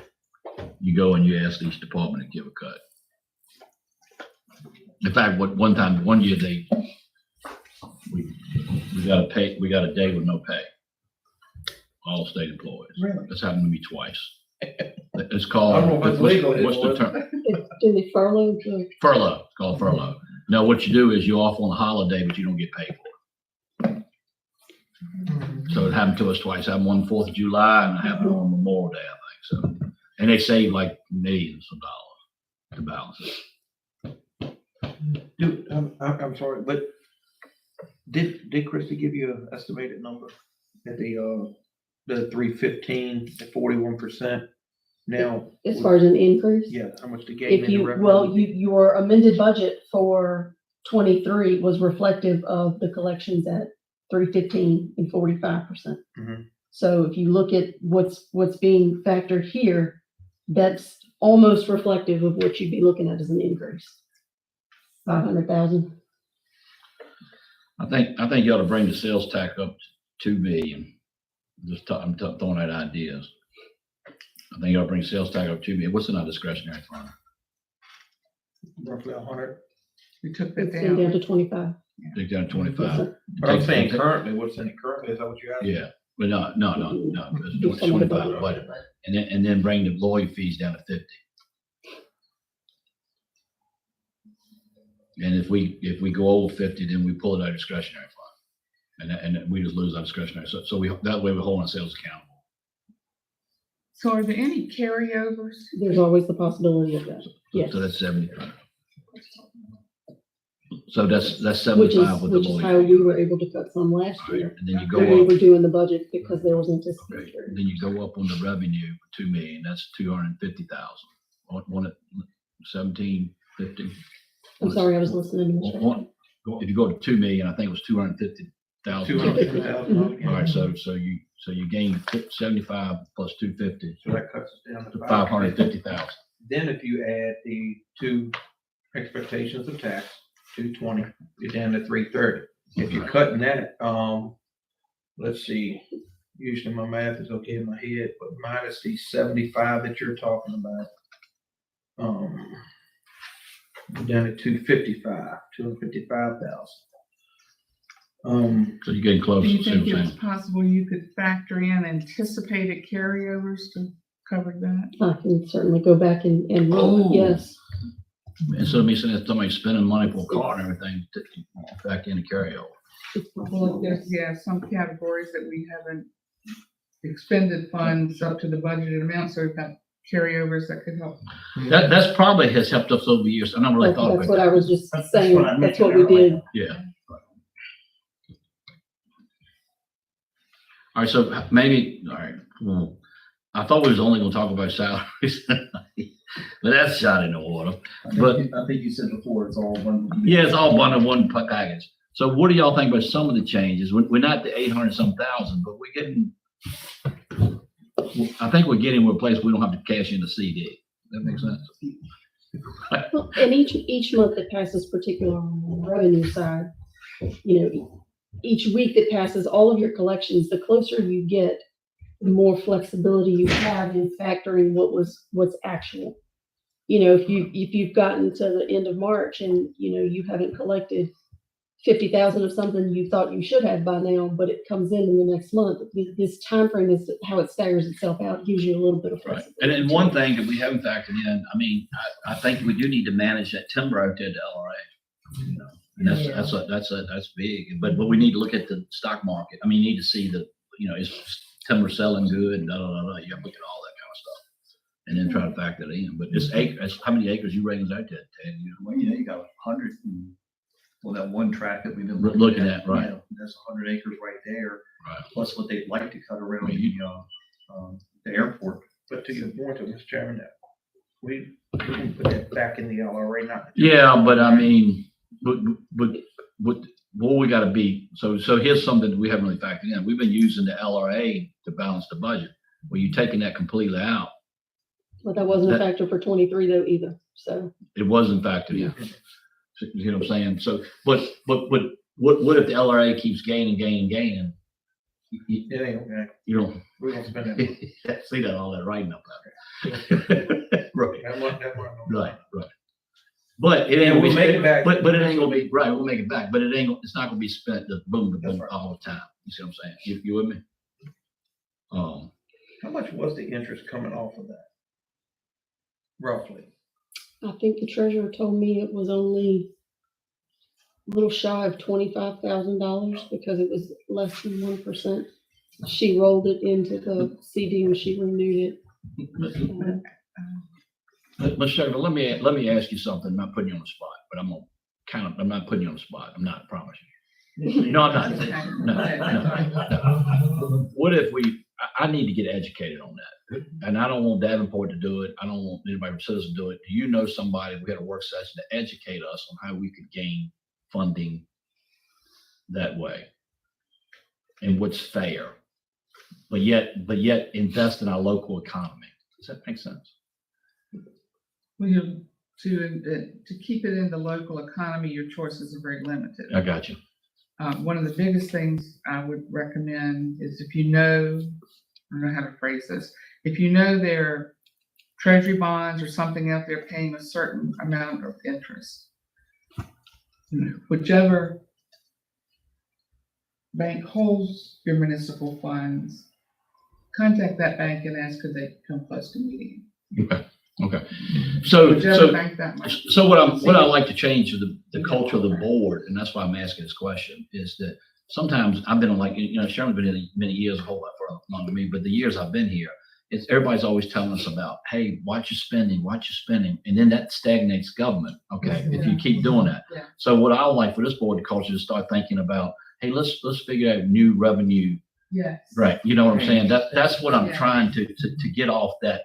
You go and you ask each department to give a cut. In fact, one year we got a day with no pay. All state employees. Really? That's happened to me twice. It's I called. don't know if it's legal What's the anymore. term? Do they furlough the Furlough. It's called furlough. Now, what you do is you're off on a holiday, but you don't get paid for it. So it happened to us twice. It happened one 4th of July and it happened on Memorial Day, I think. So, and they saved like millions of dollars to balance it. Dude, I'm sorry, but did Christie give you an estimated number at the 315 at 41%? Now, as far as an increase? yeah, how much the gain If in the you, revenue? well, your amended budget for 23 was reflective of the collections at 315 and 45%. Mhm. So if you look at what's being factored here, that's almost reflective of what you'd be looking at as an increase. 500,000. I think you ought to bring the sales tax up to 2 million. I'm throwing out ideas. I think you ought to bring sales tax up to 2 million. What's in our discretionary fund? Roughly 100. We took that It's down down. to 25. Take down to 25. But I'm Take- saying take- currently, what's in it currently, is that what you're asking? Yeah, But no, it's Do some of the 25 budget. And then bring the lawyer fees down to 50. And if we go over 50, then we pull it out of discretionary fund. And we just lose our discretionary. So that way we're holding ourselves accountable. So are there any carryovers? There's always the possibility of that. Yes. So that's 75. So that's Which 75 with the is how lawyer. we were able to cut some last Right, year. and then you When we go up, were doing the budget because there was right, anticipated. then you go up on the revenue for 2 million, that's 250,000. One at 1750. I'm sorry, I was listening to Mr. One, if you go to 2 million, I think it was 250,000. $250,000. All right, so you gain 75 plus 250, So that cuts us down to 550,000. Then if you add the two expectations of tax, 220, you're down to 330. If you're cutting that, let's see, usually my math is okay in my head, but minus the 75 that you're talking about, you're down to 255,000. So you're getting close. Do you to what I'm think it's saying. possible you could factor in anticipated carryovers to cover that? I can certainly go back and look, Oh. yes. Instead of me saying that somebody's spending money for a car and everything, back in the carryover. It's Well, possible. if there's, some categories that we haven't expended funds up to the budgeted amount, so we've got carryovers that could help. That's probably has helped us over the years. I never really thought That's about what I that. was just That's saying. what I That's what we mentioned earlier. did. Yeah. All right, so maybe, all right, well, I thought we was only gonna talk about salaries, but that's shot in the water. But- I think you said before, it's all one. Yeah, it's all bundled in one package. So what do y'all think about some of the changes? We're not the 800-some thousand, but we're getting, I think we're getting to a place we don't have to cash in the CD. That makes sense? Well, and each month that passes, particularly on the revenue side, each week that passes, all of your collections, the closer you get, the more flexibility you have in factoring what's actual. If you've gotten to the end of March and, you haven't collected 50,000 of something you thought you should have by now, but it comes in the next month, this timeframe is how it staggers itself out, gives you a little bit of Right. flexibility. And then one thing that we haven't factored in, I mean, I think we do need to manage that timber out there at the LRA. And that's big, but we need to look at the stock market. I mean, you need to see is timber selling good and da, da, da, da. You have to look at all that kind of stuff. And then try to factor it in, but it's acres, how many acres you reckon is out there, Ted? Well, you got 100. Well, that one track that we've been Looking at, right. That's 100 acres right there. Right. Plus what they'd like to cut around the airport. But to your point, Mr. Chairman, that we can put that back in the LRA, not. Yeah, but I mean, but what we gotta be, so here's something that we haven't really factored in. We've been using the LRA to balance the budget. Well, you're taking that completely out. But that wasn't a That- factor for 23 though either, so. It wasn't factored in. You know what I'm saying? So, but what if the LRA keeps gaining? You It ain't okay. don't We don't spend that. see that all that writing up there. Right, That one. right. But it ain't Yeah, gonna we'll be, make it back. but it ain't gonna be, right, we'll make it back, but it's not gonna be spent the boom to boom all the time. You see what I'm saying? You with me? How much was the interest coming off of that? Roughly. I think the treasurer told me it was only a little shy of $25,000 because it was less than 1%. She rolled it into the CD when she renewed it. Mr. Sheriff, let me ask you something. I'm not putting you on the spot, but I'm not putting you on the spot. I'm not, I promise you. No, I'm not. No. What if I need to get educated on that. And I don't want Davenport to do it. I don't want anybody from Citizens to do it. Do you know somebody, we had a work session to educate us on how we could gain funding that way? And what's fair, but yet invest in our local economy. Does that make sense? We have to keep it in the local economy, your choices are very limited. I got you. One of the biggest things I would recommend is if you know, I don't know how to phrase this, if you know their treasury bonds or something out there paying a certain amount of interest, whichever bank holds your municipal funds, contact that bank and ask could they come post a meeting. Okay. So, Whichever bank that might. so what I like to change to the culture of the board, and that's why I'm asking this question, is that sometimes I've been on, like, Sharon's been in many years, a whole lot for longer than me, but the years I've been here, it's everybody's always telling us about, hey, watch your spending, and then that stagnates government. Okay, if you keep doing that. Yeah. So what I would like for this board to culture is start thinking about, hey, let's figure out new revenue. Yes. Right, you know what I'm saying? That's what I'm Yeah. trying to get off that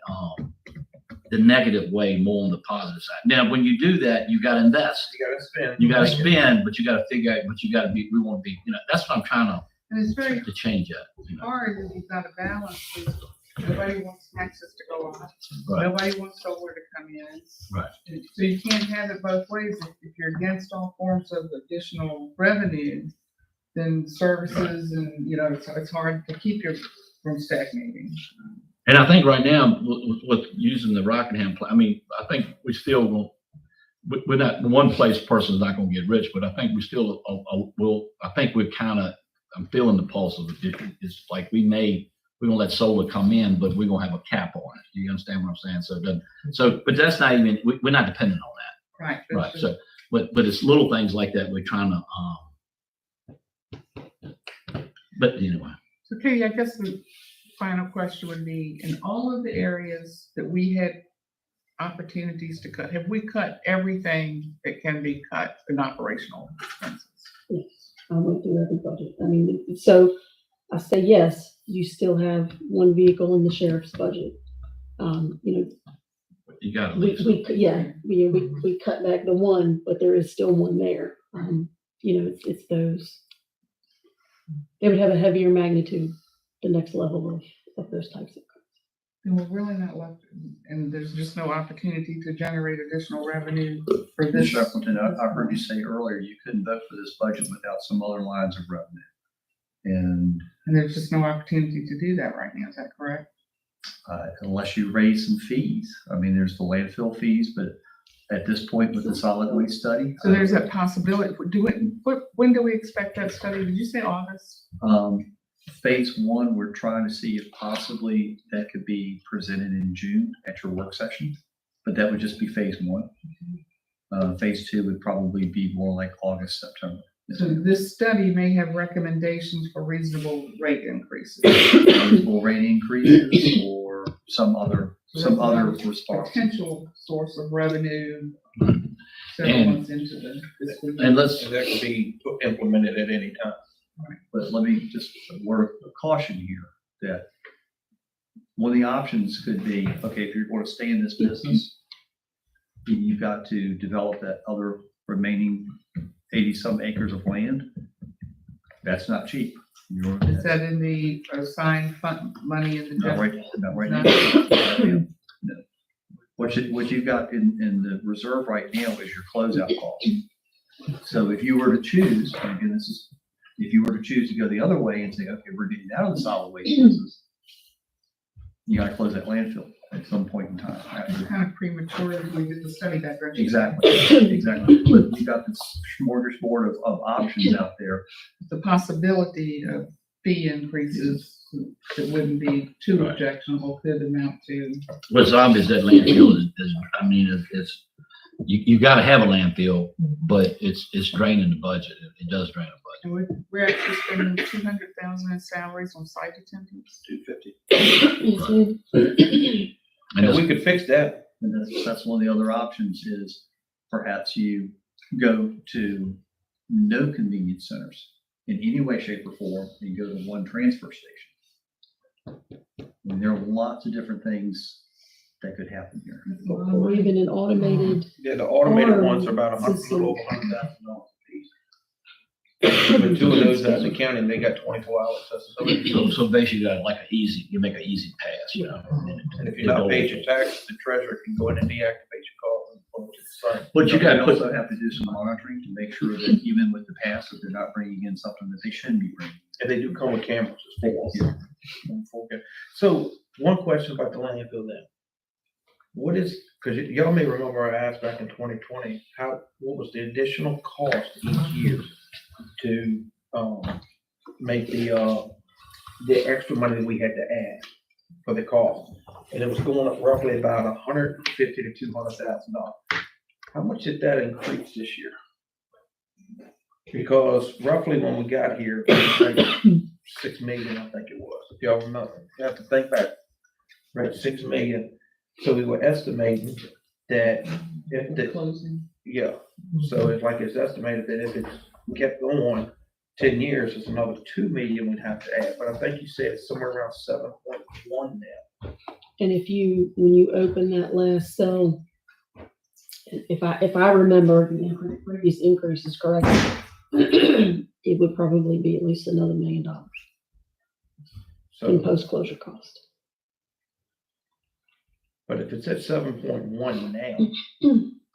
the negative way, more on the positive side. Now, when you do that, you got to invest. You gotta spend. You got to spend, but you got to figure out. But you got to be. We want to be. That's what I'm trying And it's very to change that. hard when you've got a balance. Nobody wants taxes to go up. Right. Nobody wants solar to come in. Right. So you can't have it both ways. If you're against all forms of additional revenue, then services and, it's hard to keep you from stagnating. And I think right now, with using the Rockingham plan, I mean, I think we still will. We're not one place person's not going to get rich, but I think we still will. I think we're kind of. I'm feeling the pulse of it. It's like we're gonna let solar come in, but we're gonna have a cap on it. You understand what I'm saying? But that's not even. We're not dependent on that. Right. Right. So, but it's little things like that we're trying to. But anyway. So Katie, I guess the final question would be, in all of the areas that we had opportunities to cut, have we cut everything that can be cut in operational expenses? Yes, I went through every budget. I mean, so I say yes, you still have one vehicle in the sheriff's budget. You got to. We cut back the one, but there is still one there. It's those. They would have a heavier magnitude, the next level of those types of cuts. And we're really not left, and there's just no opportunity to generate additional revenue for Ms. this. Shuffleton, I heard you say earlier, you couldn't vote for this budget without some other lines of revenue. And And there's just no opportunity to do that right now. Is that correct? unless you raise some fees, I mean, there's the landfill fees, but at this point with the solid waste study. So there's that possibility. When do we expect that study? Did you say August? Phase one, we're trying to see if possibly that could be presented in June at your work session, but that would just be phase one. Phase two would probably be more like August, September. So this study may have recommendations for reasonable rate increases. Reasonable rate increases or some other response. Potential source of revenue several And- months into the fiscal year. And let's. And that could be implemented at any time. But let me just, a word of caution here, that one of the options could be, okay, if you're going to stay in this business, you've got to develop that other remaining 80-some acres of land. That's not cheap. Is that in the assigned fund money in the Not general? right Not- now. No. What you've got in the reserve right now is your closeout cost. So if you were to choose, and again, if you were to choose to go the other way and say, okay, we're getting out of the solid waste business, you gotta close that landfill at some point in time. It's kind of premature if we did the study that direction. Exactly. But you've got this smorgasbord of options out there. The possibility of fee increases that wouldn't be too Right. objectionable could amount to. What's obvious that landfill is you got to have a landfill, but it's draining the budget. It does drain the budget. And we're actually spending 200,000 in salaries on site attendants. 250. Yes, ma'am. And And it's- we could fix that. And that's one of the other options is perhaps you go to no convenience centers in any way, shape, or form, and go to one transfer station. And there are lots of different things that could happen here. Or even an automated, Yeah, the automated Or ones are about a system. little over $100,000 a piece. But two of those out in the county, and they got 24-hour accessibility. So basically, you make an easy pass, And if you're not paying your taxes, the treasurer can go in and deactivate your call and put it to the site. But you got to put, also have to do some monitoring to make sure that even with the pass, that they're not bringing in something that they shouldn't be bringing. And they do come with cameras as well. Okay. So one question about the landfill then. What is, because y'all may remember I asked back in 2020, what was the additional cost each year to make the extra money that we had to add for the cost. And it was going up roughly about $150,000 to $200,000. How much did that increase this year? Because roughly when we got here, it was like 6 million, I think it was. If y'all remember, you have to think back, right, 6 million. So we were estimating that if the, Closing. yeah, so it's like it's estimated that if it's kept going 10 years, it's another 2 million we'd have to add. But I think you said it's somewhere around 7.1 now. And when you open that last cell, if I remember the previous increases correctly, it would probably be at least another $1 million in So, post-closure cost. but if it's at 7.1 now,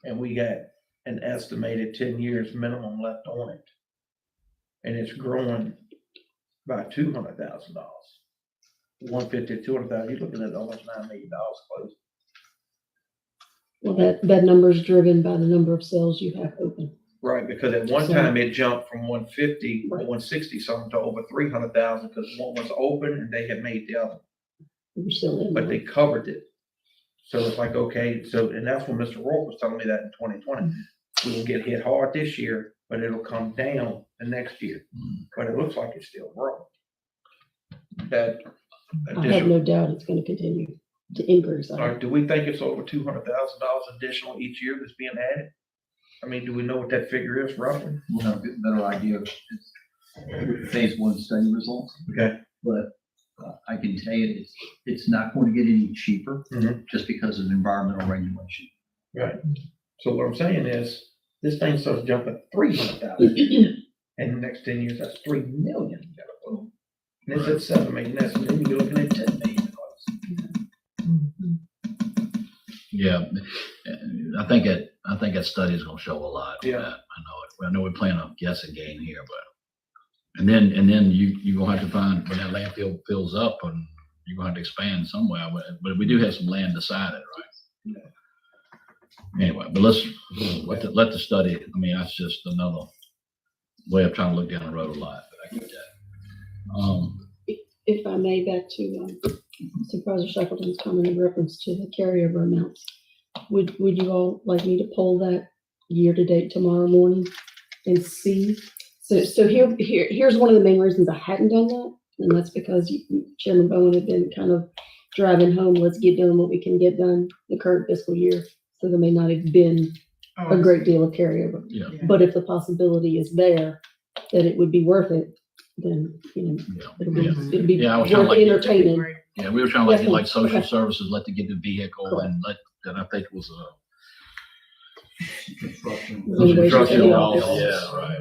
and we got an estimated 10 years minimum left on it, and it's growing by $200,000, 150 to 200,000, you're looking at almost $9 million close. Well, that number is driven by the number of cells you have open. Right, because at one So- time it jumped from 150 or Right. 160 something to over 300,000 because one was open and they had made the other, We're still in. but they covered it. So it's like, okay, so, and that's when Mr. Rourke was telling me that in 2020. We will get hit hard this year, but it'll come down the next year. But it looks like it's still growing. That I have additional, no doubt it's going to continue to increase. or do we think it's over $200,000 additional each year that's being added? I mean, do we know what that figure is roughly? We'll have a better idea of phase one study results, Okay. but I can tell you it's not going to get any cheaper Mhm. just because of environmental regulation. Right. So what I'm saying is, this thing starts jumping 300,000, and the next 10 years, that's 3 million. you gotta put on. And it's at 7 million, that's, and then you're looking at 10 million. Yeah, I think that study is gonna show a lot. on Yeah. that. I know we're playing a guessing game here, but, and then you're gonna have to find, when that landfill fills up, and you're gonna have to expand somewhere, but we do have some land decided, right? Anyway, but let the study, I mean, that's just another way of trying to look down the road a lot, but I get that. If I may, back to Supervisor Shackleton's comment in reference to the carryover amounts. Would you all like me to pull that year-to-date tomorrow morning and see? So here's one of the main reasons I hadn't done that, and that's because Chairman Bowen had been kind of driving home, let's get done what we can get done the current fiscal year. So there may not have been a great deal of carryover. Yeah. But if the possibility is there, that it would be worth it, then, it'll be Yeah, I was worth trying to like- entertaining. Yeah, we were trying to like, Yeah, get like social okay. services, let to get the vehicle Correct. and I think it was, Construction. construction Yeah. also, yeah, right.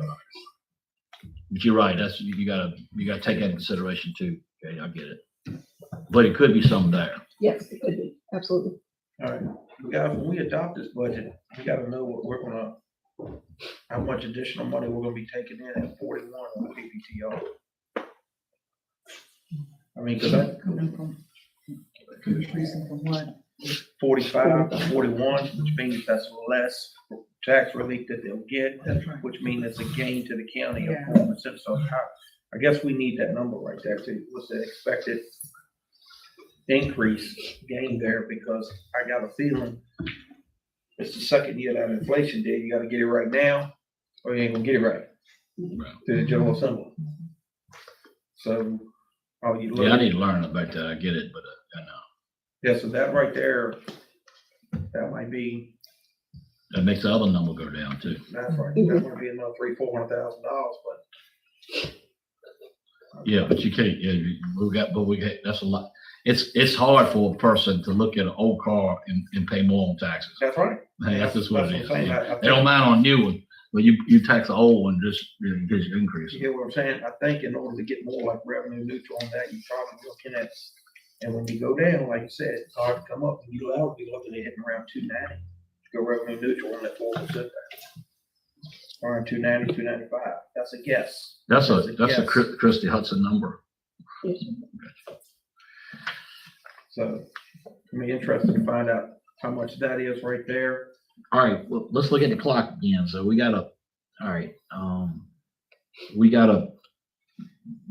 But you're right, that's, you gotta take that into consideration too, okay, I get it. But it could be some there. Yes, it could be, absolutely. All right, guys, when we adopt this budget, we gotta know what we're gonna, how much additional money we're gonna be taking in at 41 on the PPTO. I mean, cause that Coming from, increasing from what? 45 to 41, which means that's less tax relief that they'll get, That's right. which means it's a gain to the county of Yeah. 4%. So I guess we need that number right there too. What's the expected increase gain there? Because I got a feeling it's the second year that inflation did. You gotta get it right now, or you ain't gonna get it right Right. through the General Assembly. So, oh, you look. Yeah, I need to learn about that, I get it, but I know. Yeah, so that right there, that might be, That makes the other number go down too. that's right, that might be another $300,000-400,000, but. Yeah, but you can't, yeah, that's a lot. It's hard for a person to look at an old car and pay more on taxes. That's right. Hey, that's just what it That's is. what I'm saying. Yeah. I They don't mind on a new one, but you tax an old one, just, gives you increase. You get what I'm saying? I think in order to get more like revenue neutral on that, you're probably looking at, and when you go down, like you said, it's hard to come up, and you'll be looking at hitting around 290. Go revenue neutral on that 4% there. Around 290, 295. That's a guess. That's a guess. Christie Hudson number. Yes. So, it'll be interesting to find out how much that is right there. All right, well, let's look at the clock again. So we gotta, all right, we gotta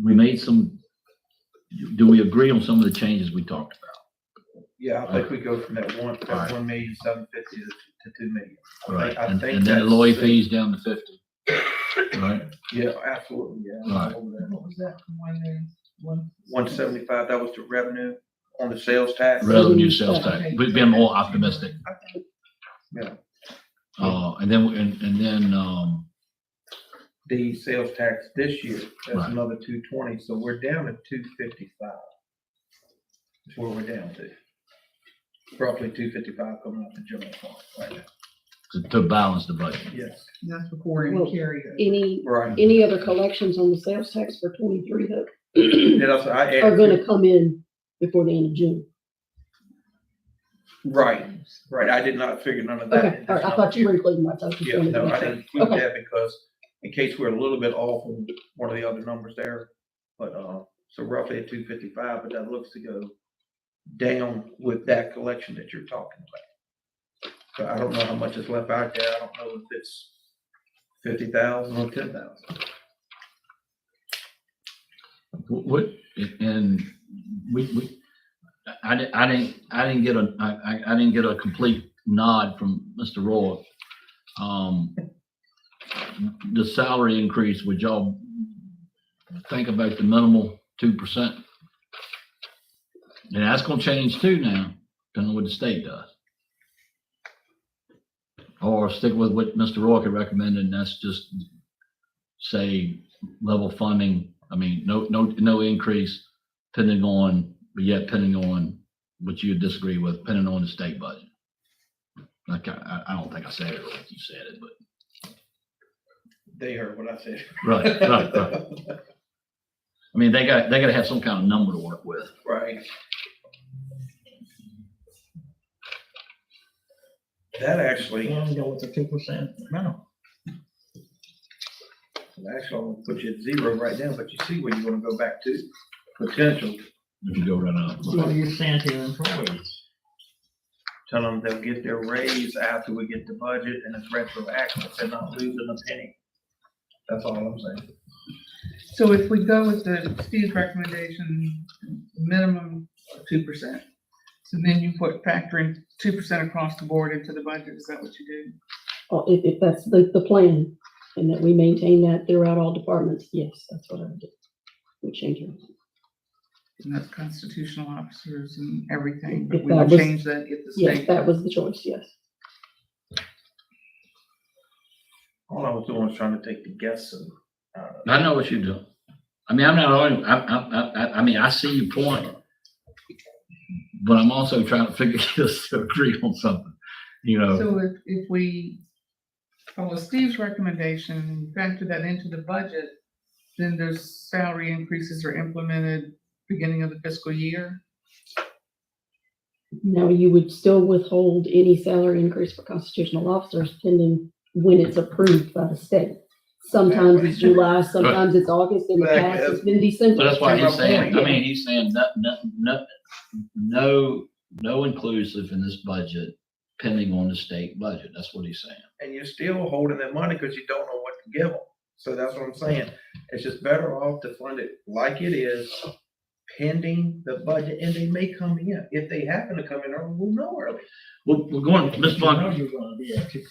we made some, do we agree on some of the changes we talked about? Yeah, I think we go from that Alright. 1,750,000 to 2 million. Right, I and think then the that's- lawyer fees down to 50. Right, Yeah, absolutely, yeah. Right. What was that, one? 175, that was the revenue on the sales tax. revenue sales tax, we've been more optimistic. Yeah. And then, The sales tax this year, that's Right. another 220, so we're down to 255. That's where we're down to. Roughly 255 coming out the general fund right now. to balance the budget. Yes, That's recording Well, and carry. right. Any other collections on the sales tax for 23 that Then also I are added, gonna come in before the end of June? right, I did not figure none of that. Okay, all right, I thought you were including that. Yeah, no, I didn't include Okay. that because in case we're a little bit off on one of the other numbers there. But, so roughly at 255, but that looks to go down with that collection that you're talking about. So I don't know how much is left out there. I don't know if it's 50,000 or 10,000. What, and I didn't get a complete nod from Mr. Roy. The salary increase, would y'all think about the minimal 2%? And that's gonna change too now, depending on what the state does. Or stick with what Mr. Roy could recommend, and that's just say level funding. I mean, no increase depending on, but yet depending on what you disagree with, depending on the state budget. Like, I don't think I said it like you said it, but. They heard what I said. Right. I mean, they gotta have some kind of number to work with. Right. That actually, And go with the 2% minimum. actually, I'm gonna put you at 0 right now, but you see where you're gonna go back to potential. If you go right up. What are you saying to your employees? Tell them they'll get their raise after we get the budget and it's retroactive. They're not losing a penny. That's all I'm saying. So if we go with Steve's recommendation, minimum of 2%, so then you put factoring 2% across the board into the budget, is that what you do? Or if that's the plan, and that we maintain that throughout all departments, yes, that's what I would do. We change it. And that's constitutional officers and everything, but If we that would was- change that if the Yes, state. that was the choice, yes. All I was doing was trying to take the guessing out of it. I know what you're doing. I mean, I'm not arguing, I mean, I see your point. But I'm also trying to figure us to agree on something, you know. So if we follow Steve's recommendation and factor that into the budget, then there's salary increases are implemented beginning of the fiscal year. Now, you would still withhold any salary increase for constitutional officers pending when it's approved by the state. Sometimes it's July, sometimes it's August, in the past, it's been So December. that's why he's saying, I Yeah. mean, he's saying no inclusive in this budget pending on the state budget. That's what he's saying. And you're still holding that money because you don't know what to give them. So that's what I'm saying. It's just better off to fund it like it is pending the budget, and they may come in. If they happen to come in early, we'll know early. We're going, Mr. You know Bond, you're gonna be at 2%.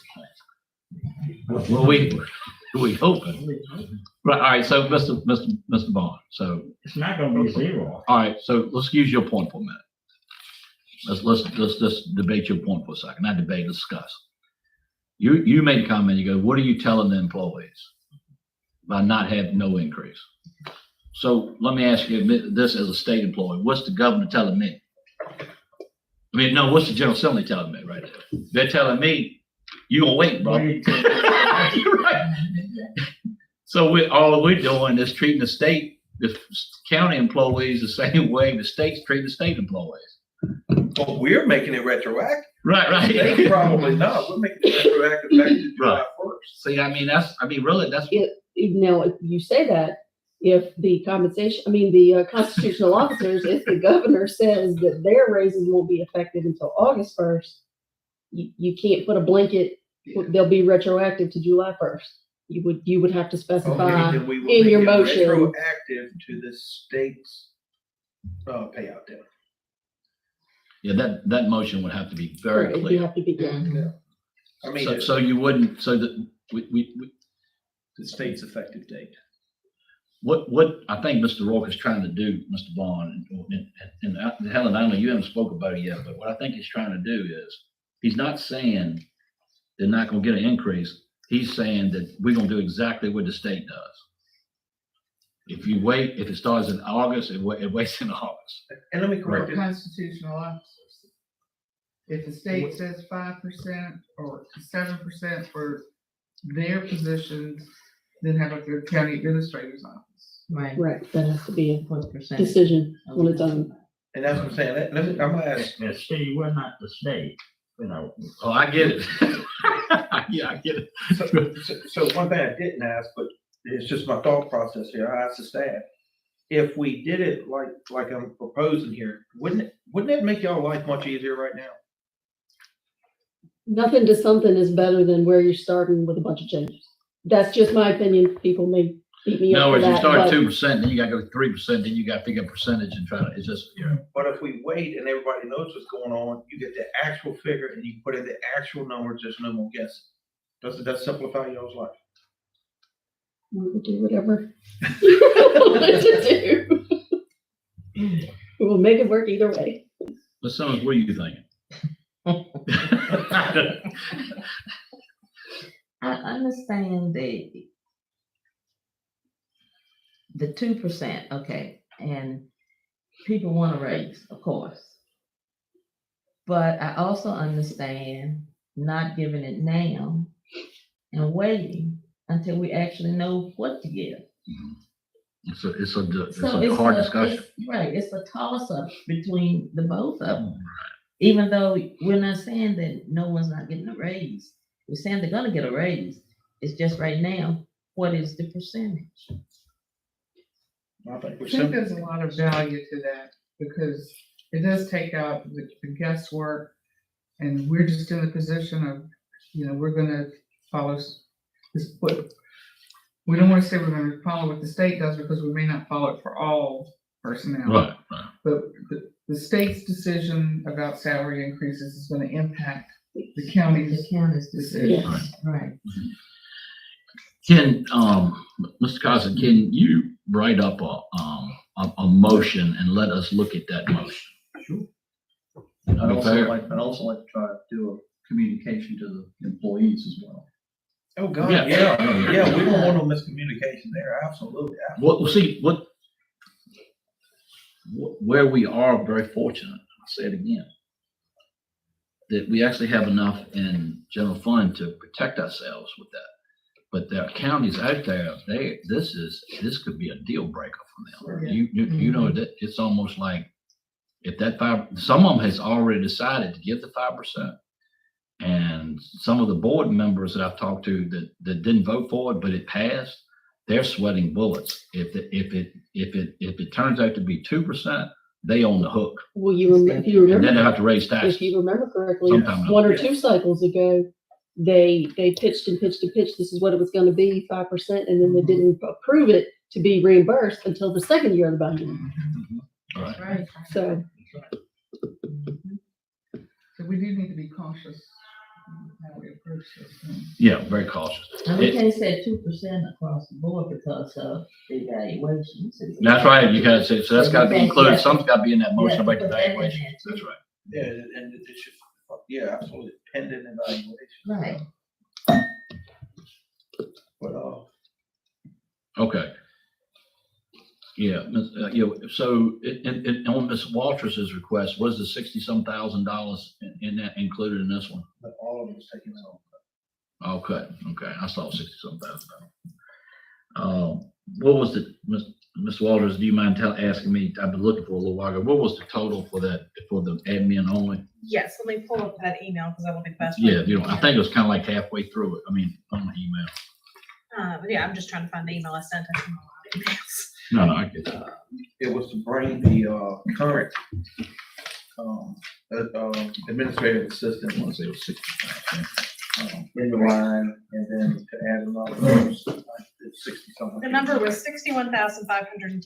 well, we hoping. Right, all right, so Mr. Bond, so, It's not gonna be 0. all right, so let's use your point for a minute. Let's debate your point for a second. Not debate, discuss. You made a comment, you go, what are you telling the employees by not having no increase? So let me ask you this as a state employee, what's the governor telling me? I mean, no, what's the General Assembly telling me right there? They're telling me, you gonna wait, bro. Right. So all we're doing is treating the county employees the same way the state's treating the state employees. But we're making it retroactive. Right. They probably not. We're making it retroactive back to July 1st. See, I mean, really, that's. Now, if you say that, if the constitutional officers, if the governor says that their raises won't be effective until August 1st, you can't put a blanket, they'll be retroactive to July 1st. you would have to Okay, specify. then we will in make your it motion. retroactive to the state's, payout then. Yeah, that motion would have to be very Right, you clear. have to be, yeah. I mean, So you wouldn't, so that we, The state's effective date. what I think Mr. Rourke is trying to do, Mr. Vaughn, and Helen, I know you haven't spoken about it yet, but what I think he's trying to do is, he's not saying they're not gonna get an increase. He's saying that we're gonna do exactly what the state does. If you wait, if it starts in August, it waits in August. and let me For correct it. constitutional officers. If the state says 5% or 7% for their positions, then have like the county administrator's office. Right. Right, that has to be a What percent? decision on its own. And that's what I'm saying. I'm gonna ask, And Steve, we're not the state, you know. Oh, I get it. Yeah, I get it. so one thing I didn't ask, but it's just my thought process here. I asked the staff. If we did it like I'm proposing here, wouldn't that make y'all life much easier right now? Nothing to something is better than where you're starting with a bunch of changes. That's just my opinion. People may beat me In up other for words, you that, start but 2%, then you gotta go 3%, then you gotta pick a percentage and try to, it's just, you know. But if we wait and everybody knows what's going on, you get the actual figure and you put in the actual numbers, there's no more guessing. Doesn't that simplify y'all's life? we will do whatever you want to do. We will make it work either way. Ms. Simmons, what are you thinking? I understand the 2%, okay, and people want to raise, of course. But I also understand not giving it now and waiting until we actually know what to give. It's a So hard discussion. Right, it's a toss-up between the both of them. Even though we're not saying that no one's not getting a raise. We're saying they're gonna get a raise. It's just right now, what is the percentage? I think we're I think simple. there's a lot of value to that because it does take out the guesswork. And we're just in the position of, we're gonna follow this, we don't wanna say we're gonna follow what the state does because we may not follow it for all personnel. Right. But the state's decision about salary increases is gonna impact the county's The county's decision. decision, right? Can, Mr. Carson, can you write up a motion and let us look at that motion? Sure. That'd I'd be also fair. like to try to do a communication to the employees as well. Oh, God, Yeah. yeah, we don't want no miscommunication there, absolutely. Well, see, where we are very fortunate, I'll say it again, that we actually have enough in general fund to protect ourselves with that. But there are counties out there, this could be a deal breaker for them. You know, that it's almost like if some of them has already decided to give the 5%. And some of the board members that I've talked to that didn't vote for it, but it passed, they're sweating bullets. If it turns out to be 2%, they own the hook. Well, if you And then remember, they have to raise if taxes. you remember correctly, Sometime one or else. two cycles ago, they pitched and pitched and pitched, this is what it was gonna be, 5%, and then they didn't approve it to be reimbursed until the second year of the budget. Right. Right. So, So we do need to be cautious how we approach this. Yeah, very cautious. And we can't say 2% across the board because of the evaluations. That's right, you gotta say, so that's gotta be included, something's gotta be in that motion about the Yeah, put that in evaluation. there. That's right. Yeah, and it should, yeah, absolutely, pending evaluation. Right. But, Okay. Yeah, so on Ms. Walters's request, was the $60-some thousand in that included in this one? but all of it was taken out. Okay, I saw $60-some thousand. What was Ms. Walters, do you mind asking me, I've been looking for a little while ago, what was the total for the admin only? Yes, let me pull up that email because that will be the best. Yeah, I think it was kind of like halfway through it, on the email. Yeah, I'm just trying to find the email I sent. I sent a lot of emails. No, I get it. It was to bring the, current, administrative assistant, I want to say it was 65. in the line, and then to add another, it's 60 something. The number was $61,510.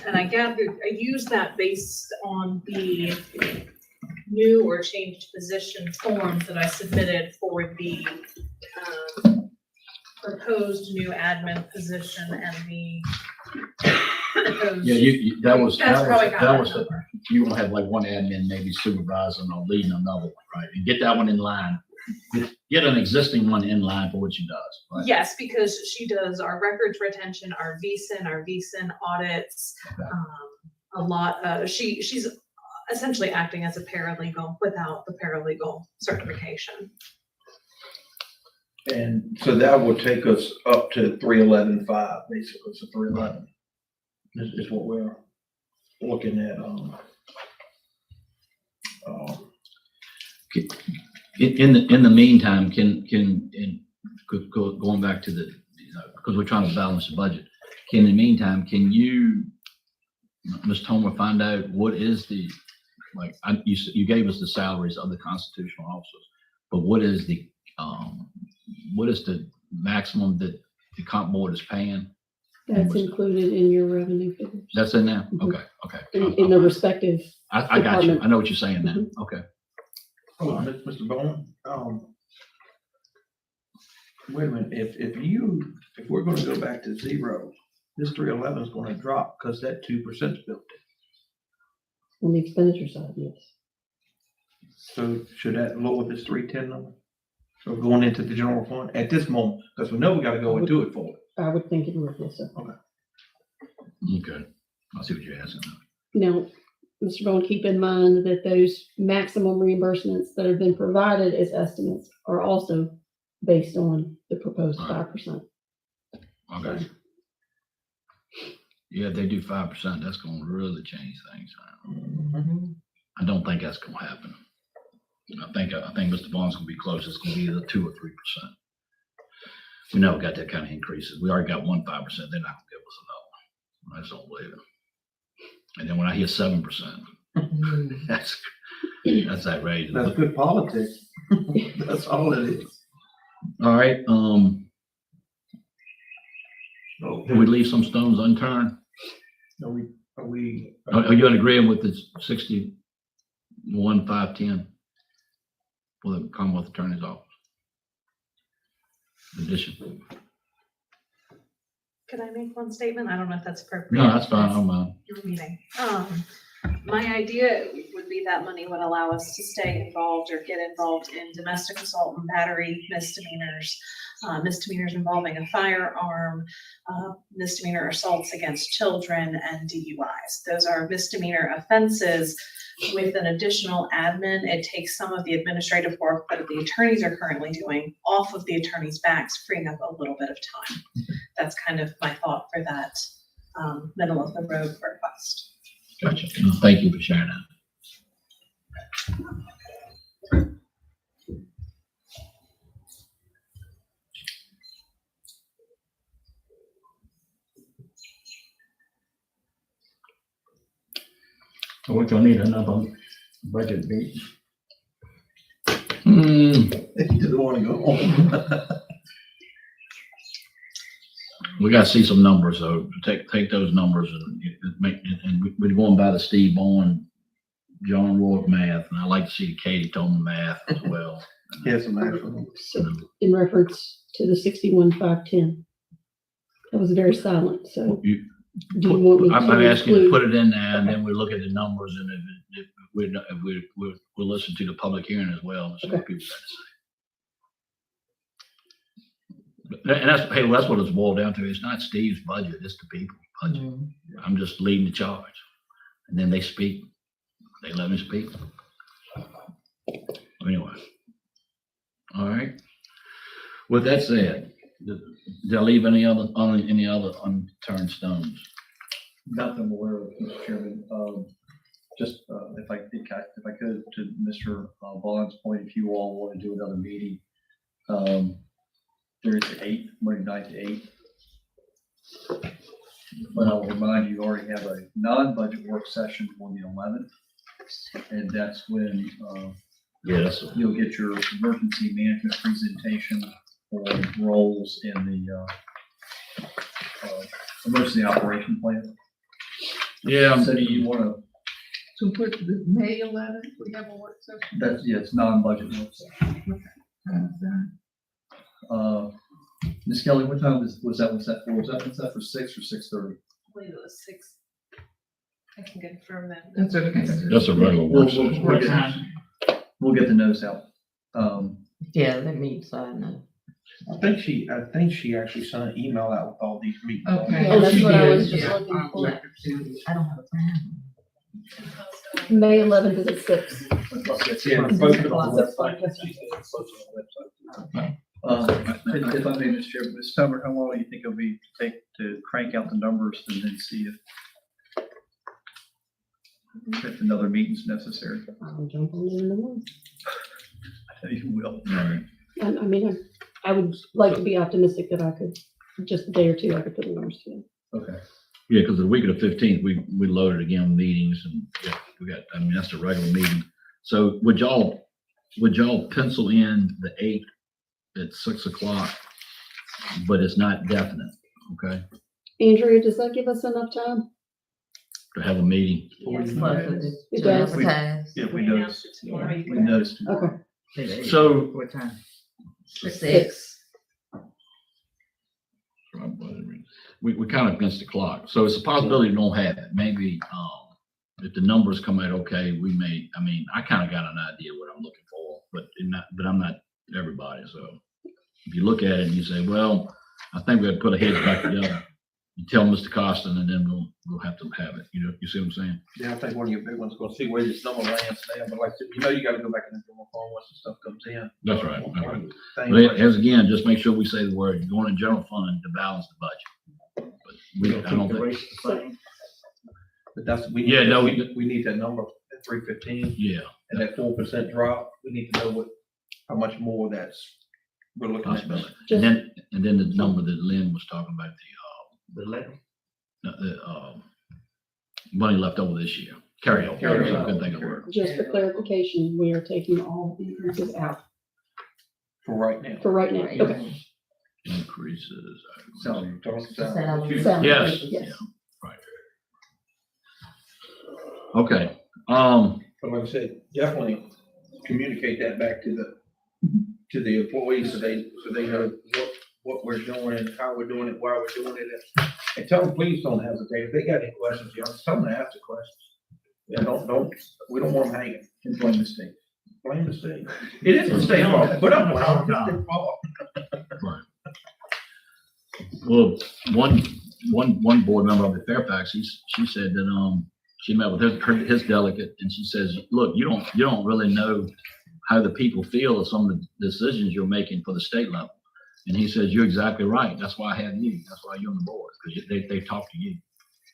And I used that based on the new or changed position forms that I submitted for the proposed new admin position and the proposed. Yeah, That's how I got that was, number. you want to have like one admin, maybe supervising or leading another one, right? And get that one in line. Get an existing one in line for what she does, right? Yes, because she does our records retention, our VSIN audits, Okay. a lot, she's essentially acting as a paralegal without the paralegal certification. And so that would take us up to 311.5, basically, so 311 is what we're looking at. In the meantime, going back to the, because we're trying to balance the budget, in the meantime, can you, Ms. Tomer, find out what is the, like, you gave us the salaries of the constitutional officers, but what is the maximum that the comp board is paying? That's included in your revenue figures, That's in there? Mhm. Okay. in the respective. I got you. department. I know what you're saying now. Mhm. Okay. Hold on, Mr. Bowen, wait a minute, if we're gonna go back to zero, this 311 is gonna drop because that 2% is built in. On the expenditure side, yes. So should that lower this 310 number? So going into the general fund at this moment, because we know we gotta go and do it for it. I would think it would, yes, sir. Okay. I see what you're asking. Now, Mr. Bowen, keep in mind that those maximum reimbursements that have been provided as estimates are also based on the proposed Right. 5%. Okay. Yeah, if they do 5%, that's gonna really change things. I don't think that's gonna happen. I think Mr. Vaughn's gonna be close. It's gonna be either 2 or 3%. We never got that kind of increases. We already got 5%. They're not gonna give us another one. I just don't believe it. And then when I hear 7%, that's outrageous. That's good politics. That's all it is. All right, So, do we leave some stones unturned? Are we? Are you in agreement with the 61,510 for the Commonwealth Attorney's Office? Addition. Can I make one statement? I don't know if that's appropriate. No, that's fine. I'm Your meeting. My idea would be that money would allow us to stay involved or get involved in domestic assault and battery misdemeanors, misdemeanors involving a firearm, misdemeanor assaults against children, and DUIs. Those are misdemeanor offenses. With an additional admin, it takes some of the administrative work that the attorneys are currently doing off of the attorney's backs, freeing up a little bit of time. That's kind of my thought for that middle of the road request. gotcha. Thank you for sharing that. So we're gonna need another budget meeting. Hmm, If you didn't want to go home. we gotta see some numbers, though. Take those numbers and we're going by the Steve Bowen, John Rourke math, and I like to see Katie Tolman math as well. Here's some actual. So in reference to the 61,510. That was very silent, so You- do you want me I'm to asking you to include? put it in there, and then we look at the numbers, and if we'll listen to the public hearing as well, and see what people got to say. And that's what it's boiled down to. It's not Steve's budget, it's the people's budget. I'm just leading the charge. And then they speak, they let me speak. Anyway. All right. With that said, did I leave any other unturned stones? Nothing I'm aware of, Mr. Chairman. Just if I could, to Mr. Vaughn's point, if you all want to do another meeting, there is the 8th, Monday night to 8th. But I will remind you, you already have a non-budget work session on the 11th. And that's when, Yeah, that's, you'll get your emergency management presentation on roles in the, emergency operation plan. yeah, So do you wanna, So put the May 11th, we have a work session. that's, yeah, it's non-budget work session. Ms. Kelly, what time was that for? Was that for 6 or 6:30? I believe it was 6. I can confirm that. That's okay. that's a regular We'll, work session. we'll get the notes out. Yeah, let me, so I know. I think she actually sent an email out with all these meetings. on Okay. it. Yeah, that's what I Yeah, was just yeah, looking I'll for. check it too. I don't have a time. May 11th is at 6. Yeah, posted on the website. She said it's posted on the website. If I may, Mr. Chair, Ms. Summer, how long do you think it'll be take to crank out the numbers and then see if another meeting's necessary? I'll jump on it in the morning. I know you will. All right. I mean, I would like to be optimistic that I could, just a day or two, I could put the numbers together. Okay. Yeah, because the week of the 15th, we loaded again with meetings and yeah, we got, I mean, that's the regular meeting. So would y'all pencil in the 8th at 6 o'clock, but it's not definite, okay? Andrea, does that give us enough time? To have a meeting. Yes. It does. Advertise. Yeah, we We noticed. announced it tomorrow. You We can- noticed. Okay. So- What time? 6. We kind of against the clock. So it's a possibility we don't have it. Maybe, if the numbers come out okay, we may, I mean, I kind of got an idea what I'm looking for, but I'm not everybody. So if you look at it and you say, well, I think we got to put our heads back together. You tell Mr. Costin and then we'll have to have it. You know, you see what I'm saying? Yeah, I think one of your big ones is gonna see where this number lands now, but like, you know, you gotta go back in the general fund once the stuff comes in. That's right. That's right. Thing But like- as again, just make sure we say the word, going in general fund to balance the budget. But we, I don't think, But that's, Yeah, no, we need that number at 315 yeah. and that 4% drop. We need to know how much more we're looking at. Possibility. And then the number that Lynn was talking about, The letter? the money left over this year, carryover. I couldn't think of the word. Just for clarification, we are taking all the increases out For right now. for right now. Okay. Increases. Salary. Salary. Salary, Yes. yes. Right. Okay, But like I said, definitely communicate that back to the employees so they know what we're doing and how we're doing it, why we're doing it. And tell them, please don't hesitate. If they got any questions, tell them to ask the questions. Yeah, we don't want them hanging. And blame the state. Blame the state. It is the state's fault. Put up with it. It's their fault. right. Well, one board member of the Fairfax, she said that, she met with his delegate and she says, look, you don't really know how the people feel of some of the decisions you're making for the state level. And he says, you're exactly right. That's why I have you. That's why you're on the board, because they talk to you.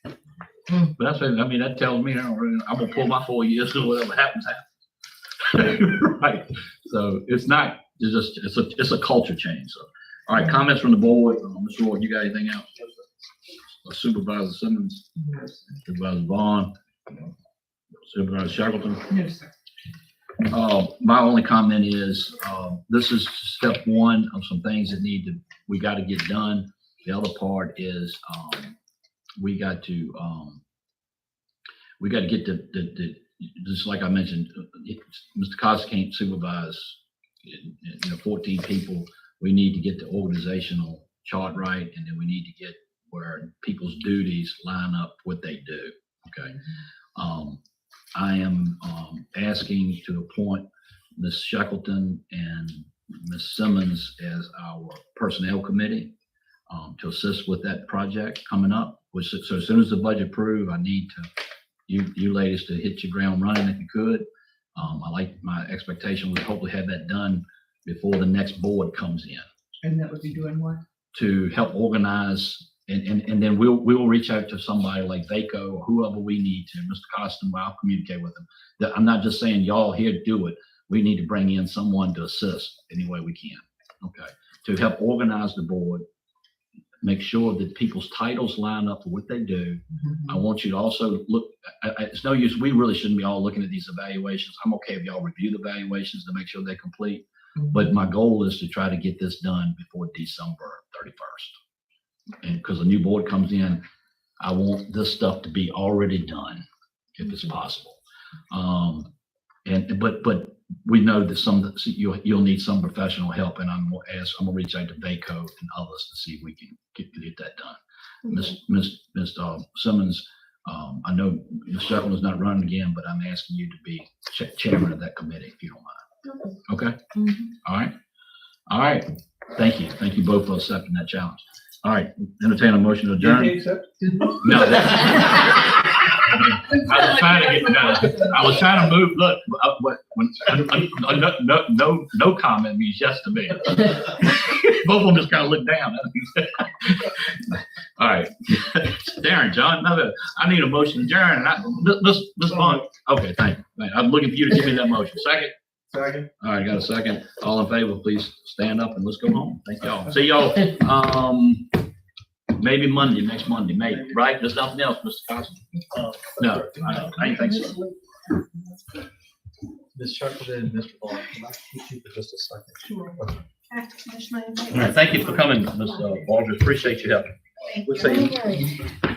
But that's what, I mean, that tells me, I'm gonna pull my 4 years and whatever happens. Right. So it's a culture change. So, all right, comments from the board. Ms. Roy, you got anything else? Supervisor Simmons, Supervisor Vaughn, Supervisor Shackleton. No, sir. My only comment is, this is step one of some things that we got to get done. The other part is, we got to get the just like I mentioned, Mr. Costa can't supervise, 14 people. We need to get the organizational chart right, and then we need to get where people's duties line up what they do. Okay. I am asking to appoint Ms. Shackleton and Ms. Simmons as our personnel committee to assist with that project coming up. So as soon as the budget approved, I need you ladies to hit your ground running if you could. My expectation was hopefully have that done before the next board comes in And that would be doing what? to help organize. And then we'll reach out to somebody like VACO or whoever we need to, Mr. Costin, I'll communicate with them. I'm not just saying y'all here to do it. We need to bring in someone to assist any way we can, okay? To help organize the board, make sure that people's titles line up for what they do. I want you to also look, it's no use, we really shouldn't be all looking at these evaluations. I'm okay if y'all review the evaluations to make sure they're complete. But my goal is to try to get this done before December 31st. And because a new board comes in, I want this stuff to be already done if it's possible. But we know that you'll need some professional help, and I'm gonna reach out to VACO and others to see if we can get that done. Ms. Simmons, I know Ms. Shetland is not running again, but I'm asking you to be chairman of that committee, if you don't mind. Okay? All right. Thank you. Thank you both for accepting that challenge. All right, entertain a motion to adjourn. No, I was trying to move, look, no comment means yes to me. Both of them just kind of looked down. All right. Darren, John, I need a motion to adjourn. This one. Okay, thank you. I'm looking for you to give me that motion. Second? Second. All right, got a second. All in favor, please stand up and let's go home. Thank y'all. See y'all, maybe Monday, next Monday, maybe, right? There's nothing else, Mr. Costin? No, I didn't think so. Ms. Shetland and Mr. Vaughn, can I keep you for just a second? Sure. I have to finish my. All right, thank you for coming, Ms. Baldridge. Appreciate your help. Thank We'll you. see you.